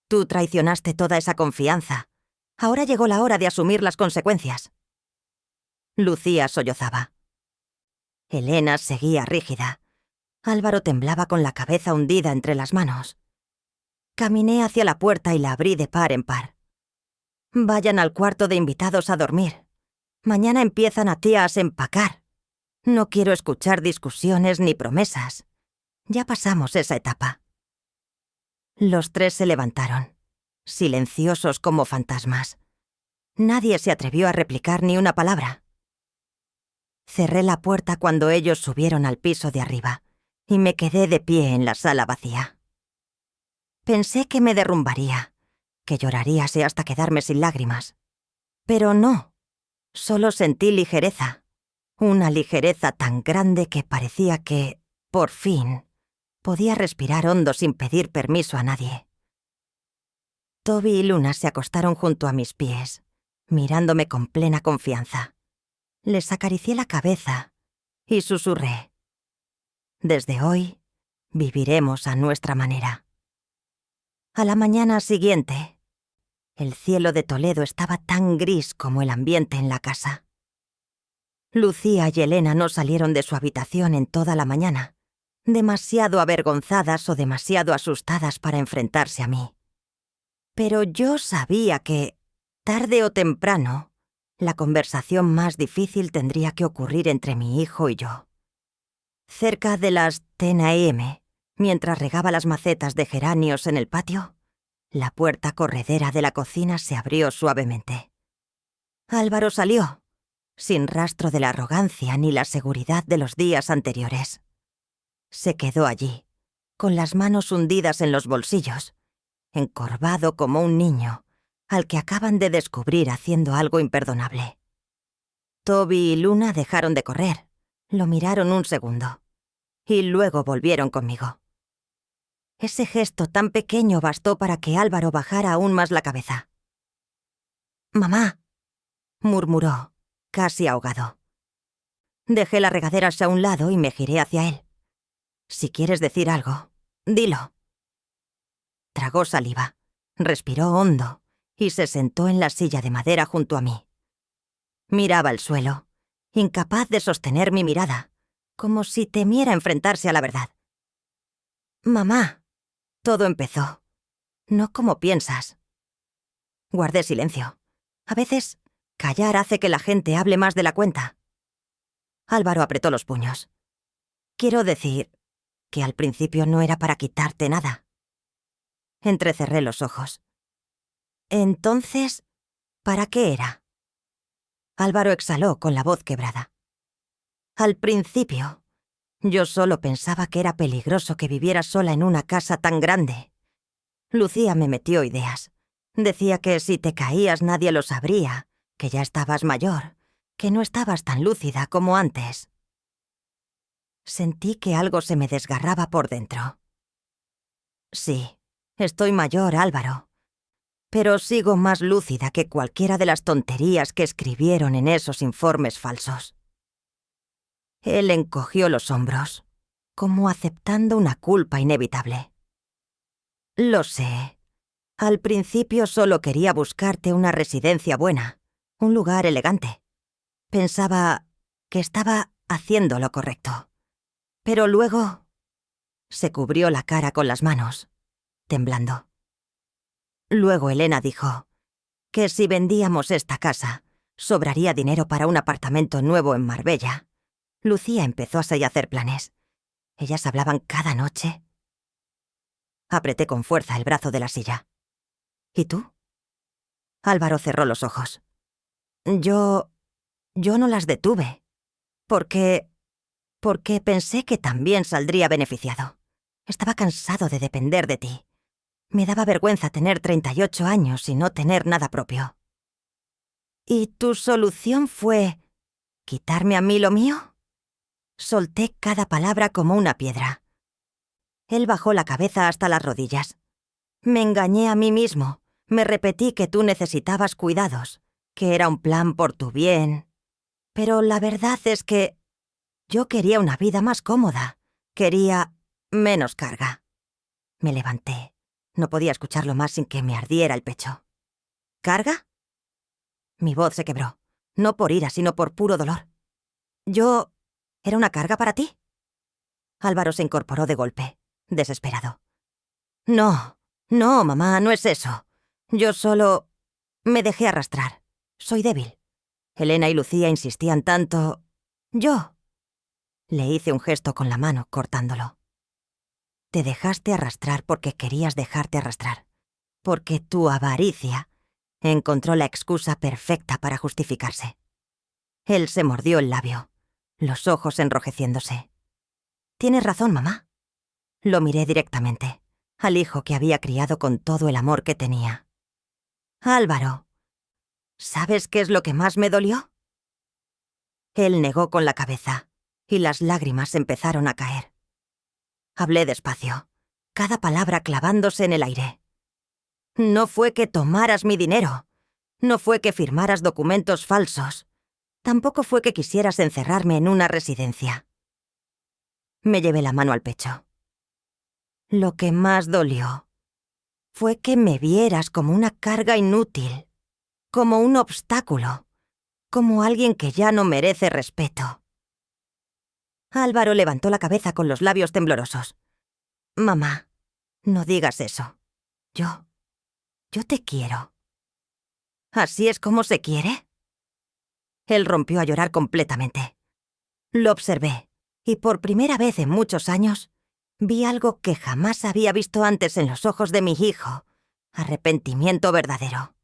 Tú traicionaste toda esa confianza. Ahora llegó la hora de asumir las consecuencias. Lucía sollozaba. Elena seguía rígida. Álvaro temblaba con la cabeza hundida entre las manos. Caminé hacia la puerta y la abrí de par en par. Vayan al cuarto de invitados a dormir. Mañana empiezan a empacar. No quiero escuchar discusiones ni promesas. Ya pasamos esa etapa. Los 3 se levantaron, silenciosos como fantasmas. Nadie se atrevió a replicar ni una palabra. Cerré la puerta cuando ellos subieron al piso de arriba y me quedé de pie en la sala vacía. Pensé que me derrumbaría, que lloraríase hasta quedarme sin lágrimas. Pero no, solo sentí ligereza. Una ligereza tan grande que parecía que, por fin, podía respirar hondo sin pedir permiso a nadie. Toby y Luna se acostaron junto a mis pies, mirándome con plena confianza. Les acaricié la cabeza y susurré: desde hoy, viviremos a nuestra manera. A la mañana siguiente, el cielo de Toledo estaba tan gris como el ambiente en la casa. Lucía y Elena no salieron de su habitación en toda la mañana, demasiado avergonzadas o demasiado asustadas para enfrentarse a mí. Pero yo sabía que, tarde o temprano, la conversación más difícil tendría que ocurrir entre mi hijo y yo. Cerca de las 10 a.m., mientras regaba las macetas de geranios en el patio, la puerta corredera de la cocina se abrió suavemente. Álvaro salió, sin rastro de la arrogancia ni la seguridad de los días anteriores. Se quedó allí, con las manos hundidas en los bolsillos, encorvado como un niño, al que acaban de descubrir haciendo algo imperdonable. Toby y Luna dejaron de correr, lo miraron un segundo, y luego volvieron conmigo. Ese gesto tan pequeño bastó para que Álvaro bajara aún más la cabeza. «Mamá», murmuró, casi ahogado. Dejé la regadera a un lado y me giré hacia él. «Si quieres decir algo, dilo». Tragó saliva, respiró hondo y se sentó en la silla de madera junto a mí. Miraba el suelo, incapaz de sostener mi mirada, como si temiera enfrentarse a la verdad. «Mamá», todo empezó. No como piensas. Guardé silencio. A veces, callar hace que la gente hable más de la cuenta. Álvaro apretó los puños. «Quiero decir que al principio no era para quitarte nada». Entrecerré los ojos. «Entonces, ¿para qué era?». Álvaro exhaló con la voz quebrada. «Al principio, yo solo pensaba que era peligroso que viviera sola en una casa tan grande. Lucía me metió ideas. Decía que si te caías nadie lo sabría, que ya estabas mayor, que no estabas tan lúcida como antes». Sentí que algo se me desgarraba por dentro. «Sí, estoy mayor, Álvaro, pero sigo más lúcida que cualquiera de las tonterías que escribieron en esos informes falsos». Él encogió los hombros, como aceptando una culpa inevitable. «Lo sé. Al principio solo quería buscarte una residencia buena, un lugar elegante. Pensaba que estaba haciendo lo correcto. Pero luego...». Se cubrió la cara con las manos, temblando. «Luego Elena dijo que si vendíamos esta casa, sobraría dinero para un apartamento nuevo en Marbella. Lucía empezó a hacer planes. Ellas hablaban cada noche». Apreté con fuerza el brazo de la silla. «¿Y tú?». Álvaro cerró los ojos. Yo no las detuve. Porque pensé que también saldría beneficiado. Estaba cansado de depender de ti. Me daba vergüenza tener 38 años y no tener nada propio. «¿Y tu solución fue quitarme a mí lo mío?». Solté cada palabra como una piedra. Él bajó la cabeza hasta las rodillas. «Me engañé a mí mismo. Me repetí que tú necesitabas cuidados, que era un plan por tu bien. Pero la verdad es que yo quería una vida más cómoda. Quería menos carga». Me levanté. No podía escucharlo más sin que me ardiera el pecho. ¿Carga? Mi voz se quebró, no por ira, sino por puro dolor. ¿Yo... era una carga para ti? Álvaro se incorporó de golpe, desesperado. No, mamá, no es eso. Yo solo... me dejé arrastrar. Soy débil. Elena y Lucía insistían tanto... Yo... Le hice un gesto con la mano, cortándolo. Te dejaste arrastrar porque querías dejarte arrastrar. Porque tu avaricia encontró la excusa perfecta para justificarse. Él se mordió el labio, los ojos enrojeciéndose. Tienes razón, mamá. Lo miré directamente, al hijo que había criado con todo el amor que tenía. Álvaro, ¿sabes qué es lo que más me dolió? Él negó con la cabeza, y las lágrimas empezaron a caer. Hablé despacio, cada palabra clavándose en el aire. No fue que tomaras mi dinero, no fue que firmaras documentos falsos, tampoco fue que quisieras encerrarme en una residencia. Me llevé la mano al pecho. Lo que más dolió fue que me vieras como una carga inútil, como un obstáculo, como alguien que ya no merece respeto. Álvaro levantó la cabeza con los labios temblorosos. Mamá, no digas eso. Yo te quiero. ¿Así es como se quiere? Él rompió a llorar completamente. Lo observé, y por primera vez en muchos años, vi algo que jamás había visto antes en los ojos de mi hijo. Arrepentimiento verdadero.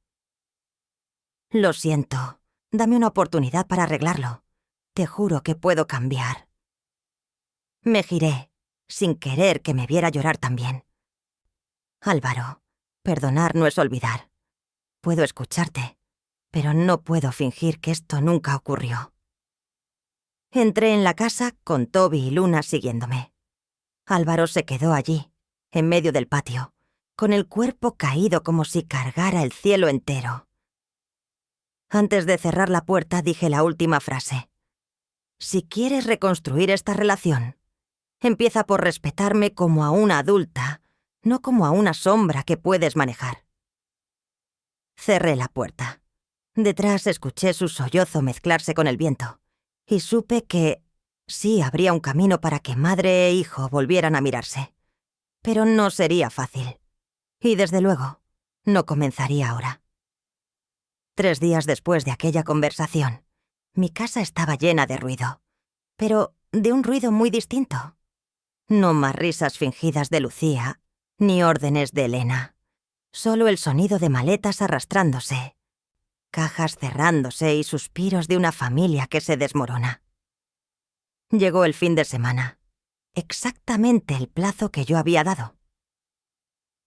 Lo siento. Dame una oportunidad para arreglarlo. Te juro que puedo cambiar. Me giré, sin querer que me viera llorar también. Álvaro, perdonar no es olvidar. Puedo escucharte, pero no puedo fingir que esto nunca ocurrió. Entré en la casa con Toby y Luna siguiéndome. Álvaro se quedó allí, en medio del patio, con el cuerpo caído como si cargara el cielo entero. Antes de cerrar la puerta dije la última frase. Si quieres reconstruir esta relación, empieza por respetarme como a una adulta, no como a una sombra que puedes manejar. Cerré la puerta. Detrás escuché su sollozo mezclarse con el viento, y supe que sí habría un camino para que madre e hijo volvieran a mirarse. Pero no sería fácil. Y desde luego, no comenzaría ahora. 3 días después de aquella conversación, mi casa estaba llena de ruido, pero de un ruido muy distinto. No más risas fingidas de Lucía, ni órdenes de Elena. Solo el sonido de maletas arrastrándose, cajas cerrándose y suspiros de una familia que se desmorona. Llegó el fin de semana, exactamente el plazo que yo había dado.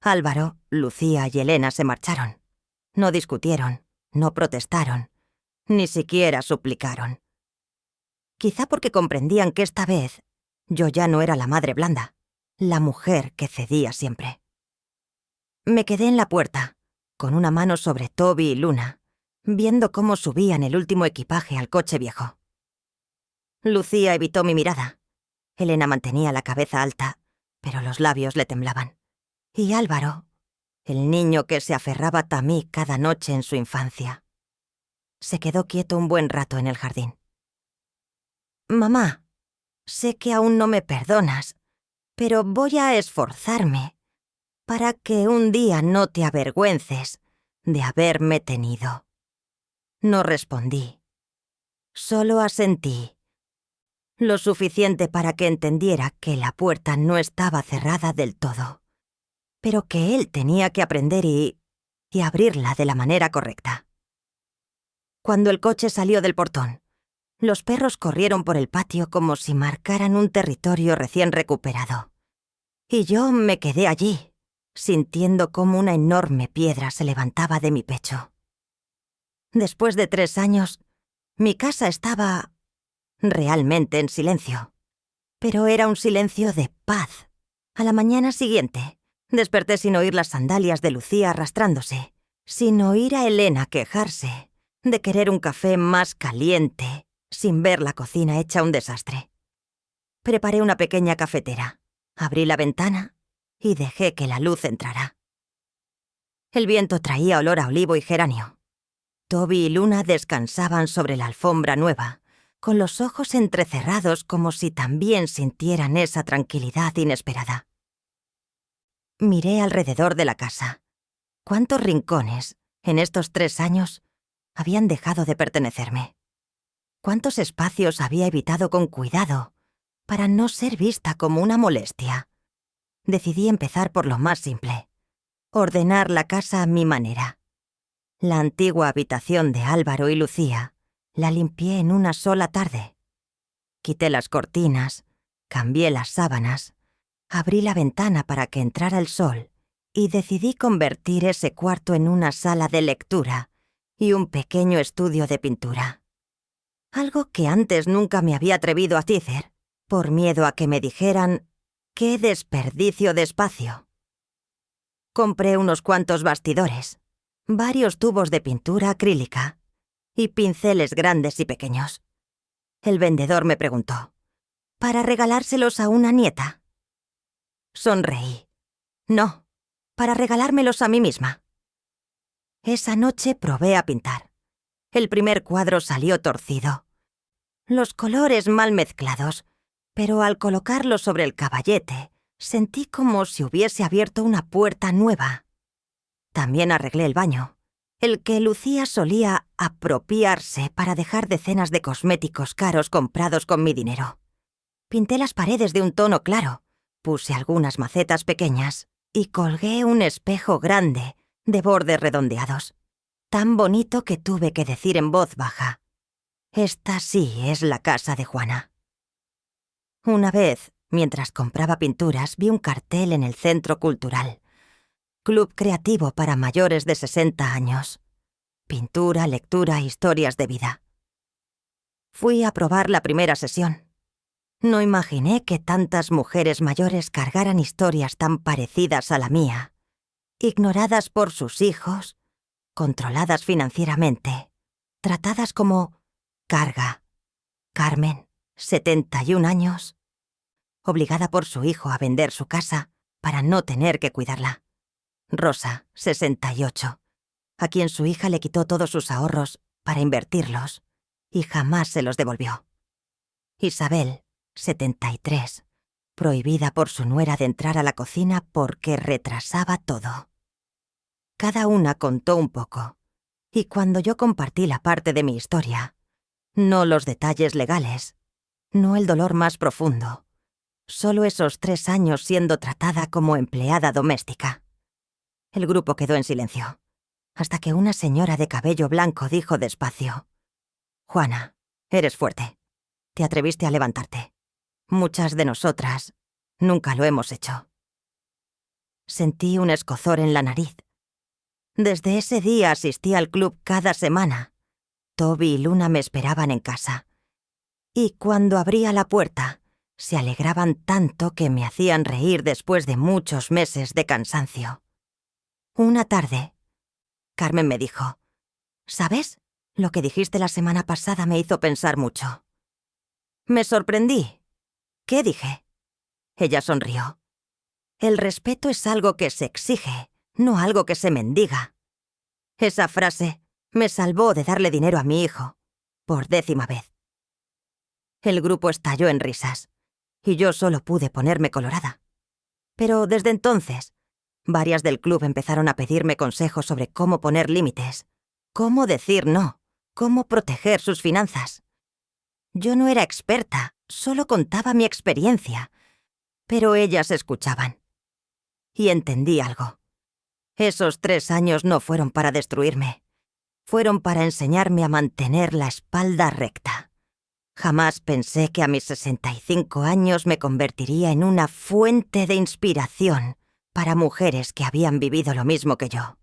Álvaro, Lucía y Elena se marcharon. No discutieron, no protestaron, ni siquiera suplicaron. Quizá porque comprendían que esta vez yo ya no era la madre blanda, la mujer que cedía siempre. Me quedé en la puerta, con una mano sobre Toby y Luna, viendo cómo subían el último equipaje al coche viejo. Lucía evitó mi mirada. Elena mantenía la cabeza alta, pero los labios le temblaban. Y Álvaro, el niño que se aferraba a mí cada noche en su infancia, se quedó quieto un buen rato en el jardín. Mamá, sé que aún no me perdonas, pero voy a esforzarme para que un día no te avergüences de haberme tenido. No respondí. Solo asentí. Lo suficiente para que entendiera que la puerta no estaba cerrada del todo, pero que él tenía que aprender y abrirla de la manera correcta. Cuando el coche salió del portón, los perros corrieron por el patio como si marcaran un territorio recién recuperado. Y yo me quedé allí, sintiendo cómo una enorme piedra se levantaba de mi pecho. Después de 3 años, mi casa estaba realmente en silencio. Pero era un silencio de paz. A la mañana siguiente, desperté sin oír las sandalias de Lucía arrastrándose, sin oír a Elena quejarse de querer un café más caliente, sin ver la cocina hecha un desastre. Preparé una pequeña cafetera, abrí la ventana y dejé que la luz entrara. El viento traía olor a olivo y geranio. Toby y Luna descansaban sobre la alfombra nueva, con los ojos entrecerrados como si también sintieran esa tranquilidad inesperada. Miré alrededor de la casa. ¿Cuántos rincones, en estos 3 años, habían dejado de pertenecerme? ¿Cuántos espacios había evitado con cuidado para no ser vista como una molestia? Decidí empezar por lo más simple: ordenar la casa a mi manera. La antigua habitación de Álvaro y Lucía la limpié en una sola tarde. Quité las cortinas, cambié las sábanas, abrí la ventana para que entrara el sol y decidí convertir ese cuarto en una sala de lectura y un pequeño estudio de pintura. Algo que antes nunca me había atrevido a hacer, por miedo a que me dijeran ¡qué desperdicio de espacio! Compré unos cuantos bastidores, varios tubos de pintura acrílica y pinceles grandes y pequeños. El vendedor me preguntó: ¿para regalárselos a una nieta? Sonreí. No, para regalármelos a mí misma. Esa noche probé a pintar. El primer cuadro salió torcido. Los colores mal mezclados, pero al colocarlo sobre el caballete, sentí como si hubiese abierto una puerta nueva. También arreglé el baño, el que Lucía solía apropiarse para dejar decenas de cosméticos caros comprados con mi dinero. Pinté las paredes de un tono claro, puse algunas macetas pequeñas y colgué un espejo grande de bordes redondeados, tan bonito que tuve que decir en voz baja: «Esta sí es la casa de Juana». Una vez, mientras compraba pinturas, vi un cartel en el centro cultural: Club creativo para mayores de 60 años. Pintura, lectura, historias de vida. Fui a probar la primera sesión. No imaginé que tantas mujeres mayores cargaran historias tan parecidas a la mía, ignoradas por sus hijos, controladas financieramente, tratadas como carga. Carmen, 71 años, obligada por su hijo a vender su casa para no tener que cuidarla. Rosa, 68, a quien su hija le quitó todos sus ahorros para invertirlos y jamás se los devolvió. Isabel, 73, prohibida por su nuera de entrar a la cocina porque retrasaba todo. Cada una contó un poco, y cuando yo compartí la parte de mi historia, no los detalles legales, no el dolor más profundo, solo esos 3 años siendo tratada como empleada doméstica. El grupo quedó en silencio, hasta que una señora de cabello blanco dijo despacio: «Juana, eres fuerte. Te atreviste a levantarte. Muchas de nosotras nunca lo hemos hecho». Sentí un escozor en la nariz. Desde ese día asistí al club cada semana. Toby y Luna me esperaban en casa. Y cuando abría la puerta, se alegraban tanto que me hacían reír después de muchos meses de cansancio. Una tarde, Carmen me dijo: «¿Sabes? Lo que dijiste la semana pasada me hizo pensar mucho». Me sorprendí. ¿Qué dije? Ella sonrió. «El respeto es algo que se exige, no algo que se mendiga». Esa frase me salvó de darle dinero a mi hijo, por 10ª vez. El grupo estalló en risas, y yo solo pude ponerme colorada. Pero desde entonces, varias del club empezaron a pedirme consejos sobre cómo poner límites, cómo decir no, cómo proteger sus finanzas. Yo no era experta, solo contaba mi experiencia, pero ellas escuchaban. Y entendí algo. Esos 3 años no fueron para destruirme, fueron para enseñarme a mantener la espalda recta. Jamás pensé que a mis 65 años me convertiría en una fuente de inspiración para mujeres que habían vivido lo mismo que yo.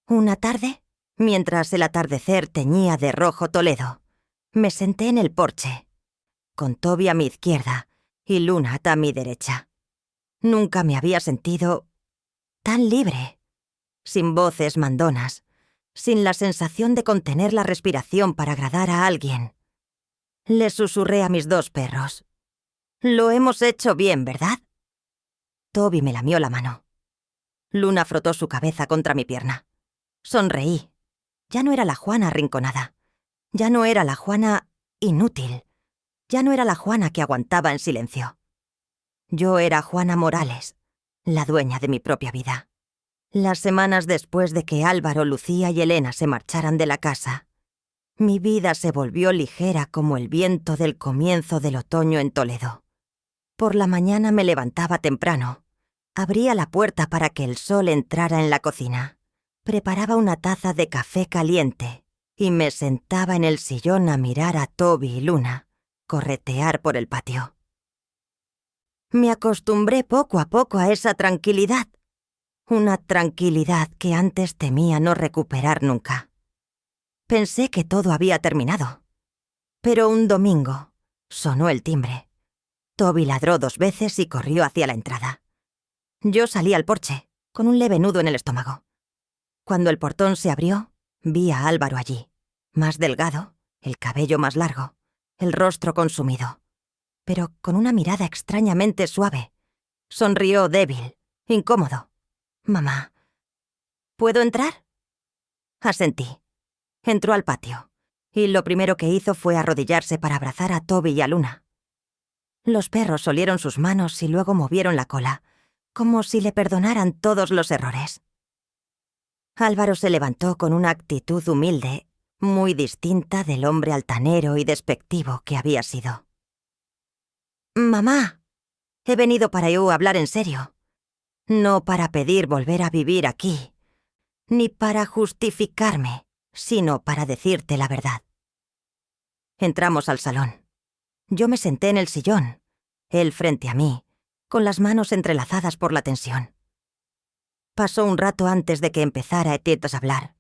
Una tarde, mientras el atardecer teñía de rojo Toledo, me senté en el porche, con Toby a mi izquierda y Luna a mi derecha. Nunca me había sentido tan libre, sin voces mandonas, sin la sensación de contener la respiración para agradar a alguien. Le susurré a mis 2 perros: «Lo hemos hecho bien, ¿verdad?». Toby me lamió la mano. Luna frotó su cabeza contra mi pierna. Sonreí. Ya no era la Juana arrinconada. Ya no era la Juana inútil. Ya no era la Juana que aguantaba en silencio. Yo era Juana Morales, la dueña de mi propia vida. Las semanas después de que Álvaro, Lucía y Elena se marcharan de la casa, mi vida se volvió ligera como el viento del comienzo del otoño en Toledo. Por la mañana me levantaba temprano. Abría la puerta para que el sol entrara en la cocina. Preparaba una taza de café caliente y me sentaba en el sillón a mirar a Toby y Luna corretear por el patio. Me acostumbré poco a poco a esa tranquilidad. Una tranquilidad que antes temía no recuperar nunca. Pensé que todo había terminado. Pero un domingo sonó el timbre. Toby ladró 2 veces y corrió hacia la entrada. Yo salí al porche, con un leve nudo en el estómago. Cuando el portón se abrió, vi a Álvaro allí, más delgado, el cabello más largo, el rostro consumido, pero con una mirada extrañamente suave. Sonrió débil, incómodo. «Mamá, ¿puedo entrar?» Asentí. Entró al patio, y lo primero que hizo fue arrodillarse para abrazar a Toby y a Luna. Los perros olieron sus manos y luego movieron la cola, como si le perdonaran todos los errores. Álvaro se levantó con una actitud humilde, muy distinta del hombre altanero y despectivo que había sido. «Mamá, he venido para hablar en serio. No para pedir volver a vivir aquí, ni para justificarme, sino para decirte la verdad». Entramos al salón. Yo me senté en el sillón, él frente a mí, con las manos entrelazadas por la tensión. Pasó un rato antes de que empezara Etienne a hablar.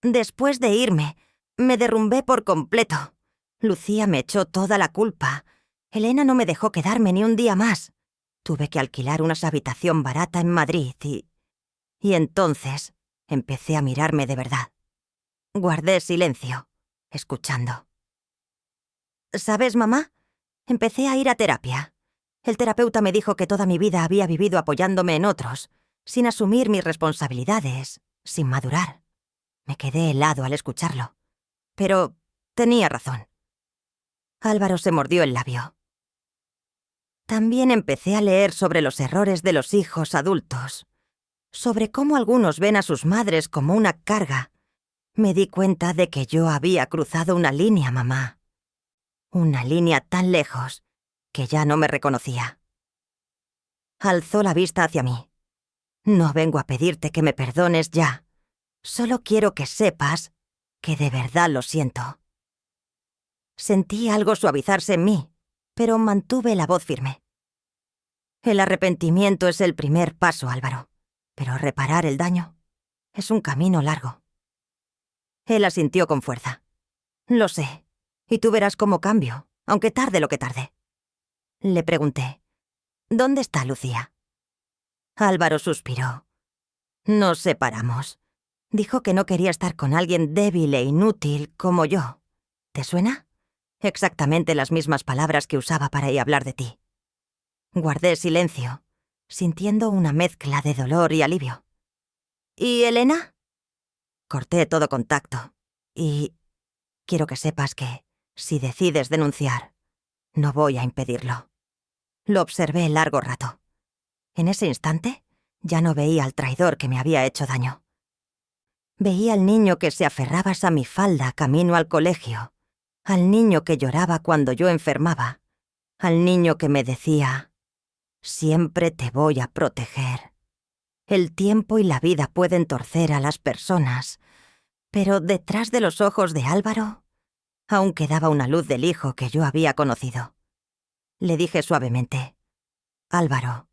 Después de irme, me derrumbé por completo. Lucía me echó toda la culpa. Elena no me dejó quedarme ni un día más. Tuve que alquilar una habitación barata en Madrid y entonces empecé a mirarme de verdad. Guardé silencio, escuchando. ¿Sabes, mamá? Empecé a ir a terapia. El terapeuta me dijo que toda mi vida había vivido apoyándome en otros, sin asumir mis responsabilidades, sin madurar. Me quedé helado al escucharlo. Pero tenía razón. Álvaro se mordió el labio. También empecé a leer sobre los errores de los hijos adultos, sobre cómo algunos ven a sus madres como una carga. Me di cuenta de que yo había cruzado una línea, mamá. Una línea tan lejos que ya no me reconocía. Alzó la vista hacia mí. No vengo a pedirte que me perdones ya. Solo quiero que sepas que de verdad lo siento. Sentí algo suavizarse en mí, pero mantuve la voz firme. El arrepentimiento es el primer paso, Álvaro, pero reparar el daño es un camino largo. Él asintió con fuerza. Lo sé, y tú verás cómo cambio, aunque tarde lo que tarde. Le pregunté, ¿dónde está Lucía? Álvaro suspiró. Nos separamos. Dijo que no quería estar con alguien débil e inútil como yo. ¿Te suena? Exactamente las mismas palabras que usaba para hablar de ti. Guardé silencio, sintiendo una mezcla de dolor y alivio. ¿Y Elena? Corté todo contacto. Y quiero que sepas que, si decides denunciar, no voy a impedirlo. Lo observé largo rato. En ese instante, ya no veía al traidor que me había hecho daño. Veía al niño que se aferraba a mi falda camino al colegio, al niño que lloraba cuando yo enfermaba, al niño que me decía, «Siempre te voy a proteger». El tiempo y la vida pueden torcer a las personas, pero detrás de los ojos de Álvaro aún quedaba una luz del hijo que yo había conocido. Le dije suavemente, «Álvaro,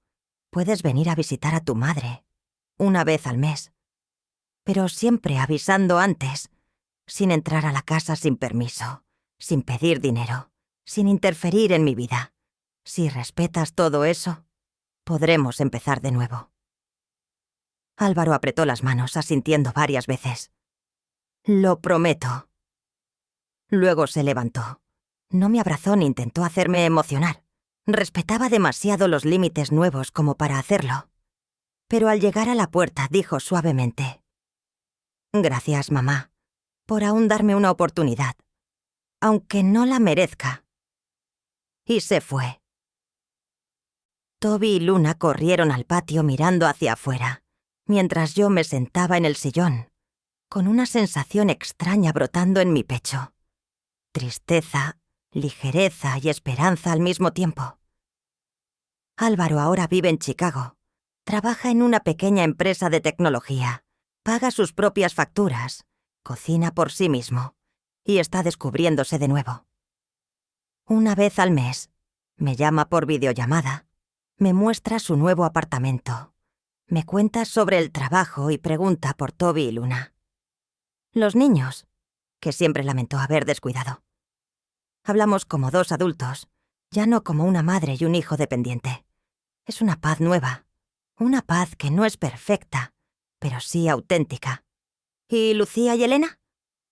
puedes venir a visitar a tu madre, una vez al mes, pero siempre avisando antes, sin entrar a la casa sin permiso, sin pedir dinero, sin interferir en mi vida. Si respetas todo eso, podremos empezar de nuevo». Álvaro apretó las manos, asintiendo varias veces. «Lo prometo». Luego se levantó. No me abrazó ni intentó hacerme emocionar. Respetaba demasiado los límites nuevos como para hacerlo. Pero al llegar a la puerta dijo suavemente: «Gracias, mamá, por aún darme una oportunidad, aunque no la merezca». Y se fue. Toby y Luna corrieron al patio mirando hacia afuera, mientras yo me sentaba en el sillón, con una sensación extraña brotando en mi pecho. Tristeza, ligereza y esperanza al mismo tiempo. Álvaro ahora vive en Chicago. Trabaja en una pequeña empresa de tecnología, paga sus propias facturas, cocina por sí mismo y está descubriéndose de nuevo. Una vez al mes, me llama por videollamada, me muestra su nuevo apartamento, me cuenta sobre el trabajo y pregunta por Toby y Luna. Los niños, que siempre lamentó haber descuidado. Hablamos como dos adultos, ya no como una madre y un hijo dependiente. Es una paz nueva, una paz que no es perfecta, pero sí auténtica. ¿Y Lucía y Elena?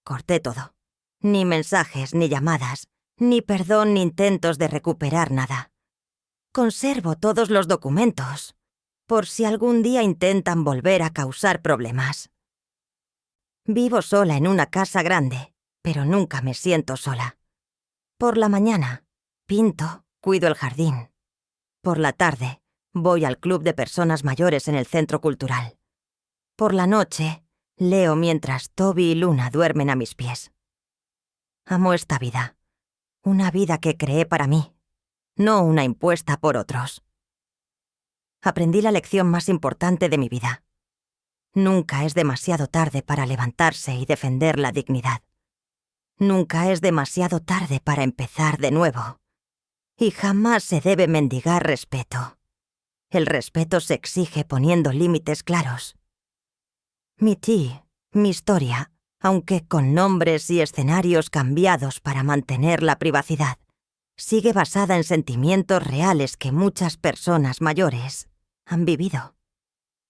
Corté todo. Ni mensajes, ni llamadas, ni perdón, ni intentos de recuperar nada. Conservo todos los documentos, por si algún día intentan volver a causar problemas. Vivo sola en una casa grande, pero nunca me siento sola. Por la mañana, pinto, cuido el jardín. Por la tarde, voy al club de personas mayores en el centro cultural. Por la noche, leo mientras Toby y Luna duermen a mis pies. Amo esta vida. Una vida que creé para mí, no una impuesta por otros. Aprendí la lección más importante de mi vida. Nunca es demasiado tarde para levantarse y defender la dignidad. Nunca es demasiado tarde para empezar de nuevo. Y jamás se debe mendigar respeto. El respeto se exige poniendo límites claros. Mi historia, aunque con nombres y escenarios cambiados para mantener la privacidad, sigue basada en sentimientos reales que muchas personas mayores han vivido.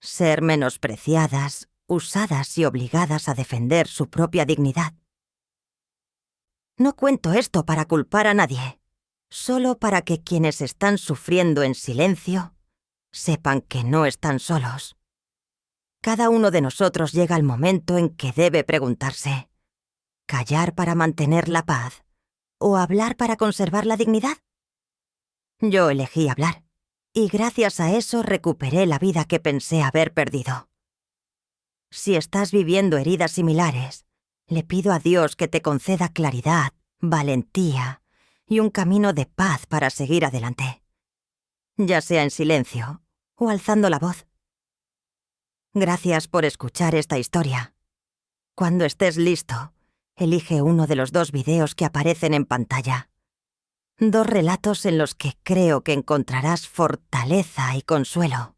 Ser menospreciadas, usadas y obligadas a defender su propia dignidad. No cuento esto para culpar a nadie, solo para que quienes están sufriendo en silencio sepan que no están solos. Cada uno de nosotros llega el momento en que debe preguntarse: ¿callar para mantener la paz o hablar para conservar la dignidad? Yo elegí hablar, y gracias a eso recuperé la vida que pensé haber perdido. Si estás viviendo heridas similares, le pido a Dios que te conceda claridad, valentía y un camino de paz para seguir adelante, ya sea en silencio o alzando la voz. Gracias por escuchar esta historia. Cuando estés listo, elige uno de los 2 videos que aparecen en pantalla. 2 relatos en los que creo que encontrarás fortaleza y consuelo.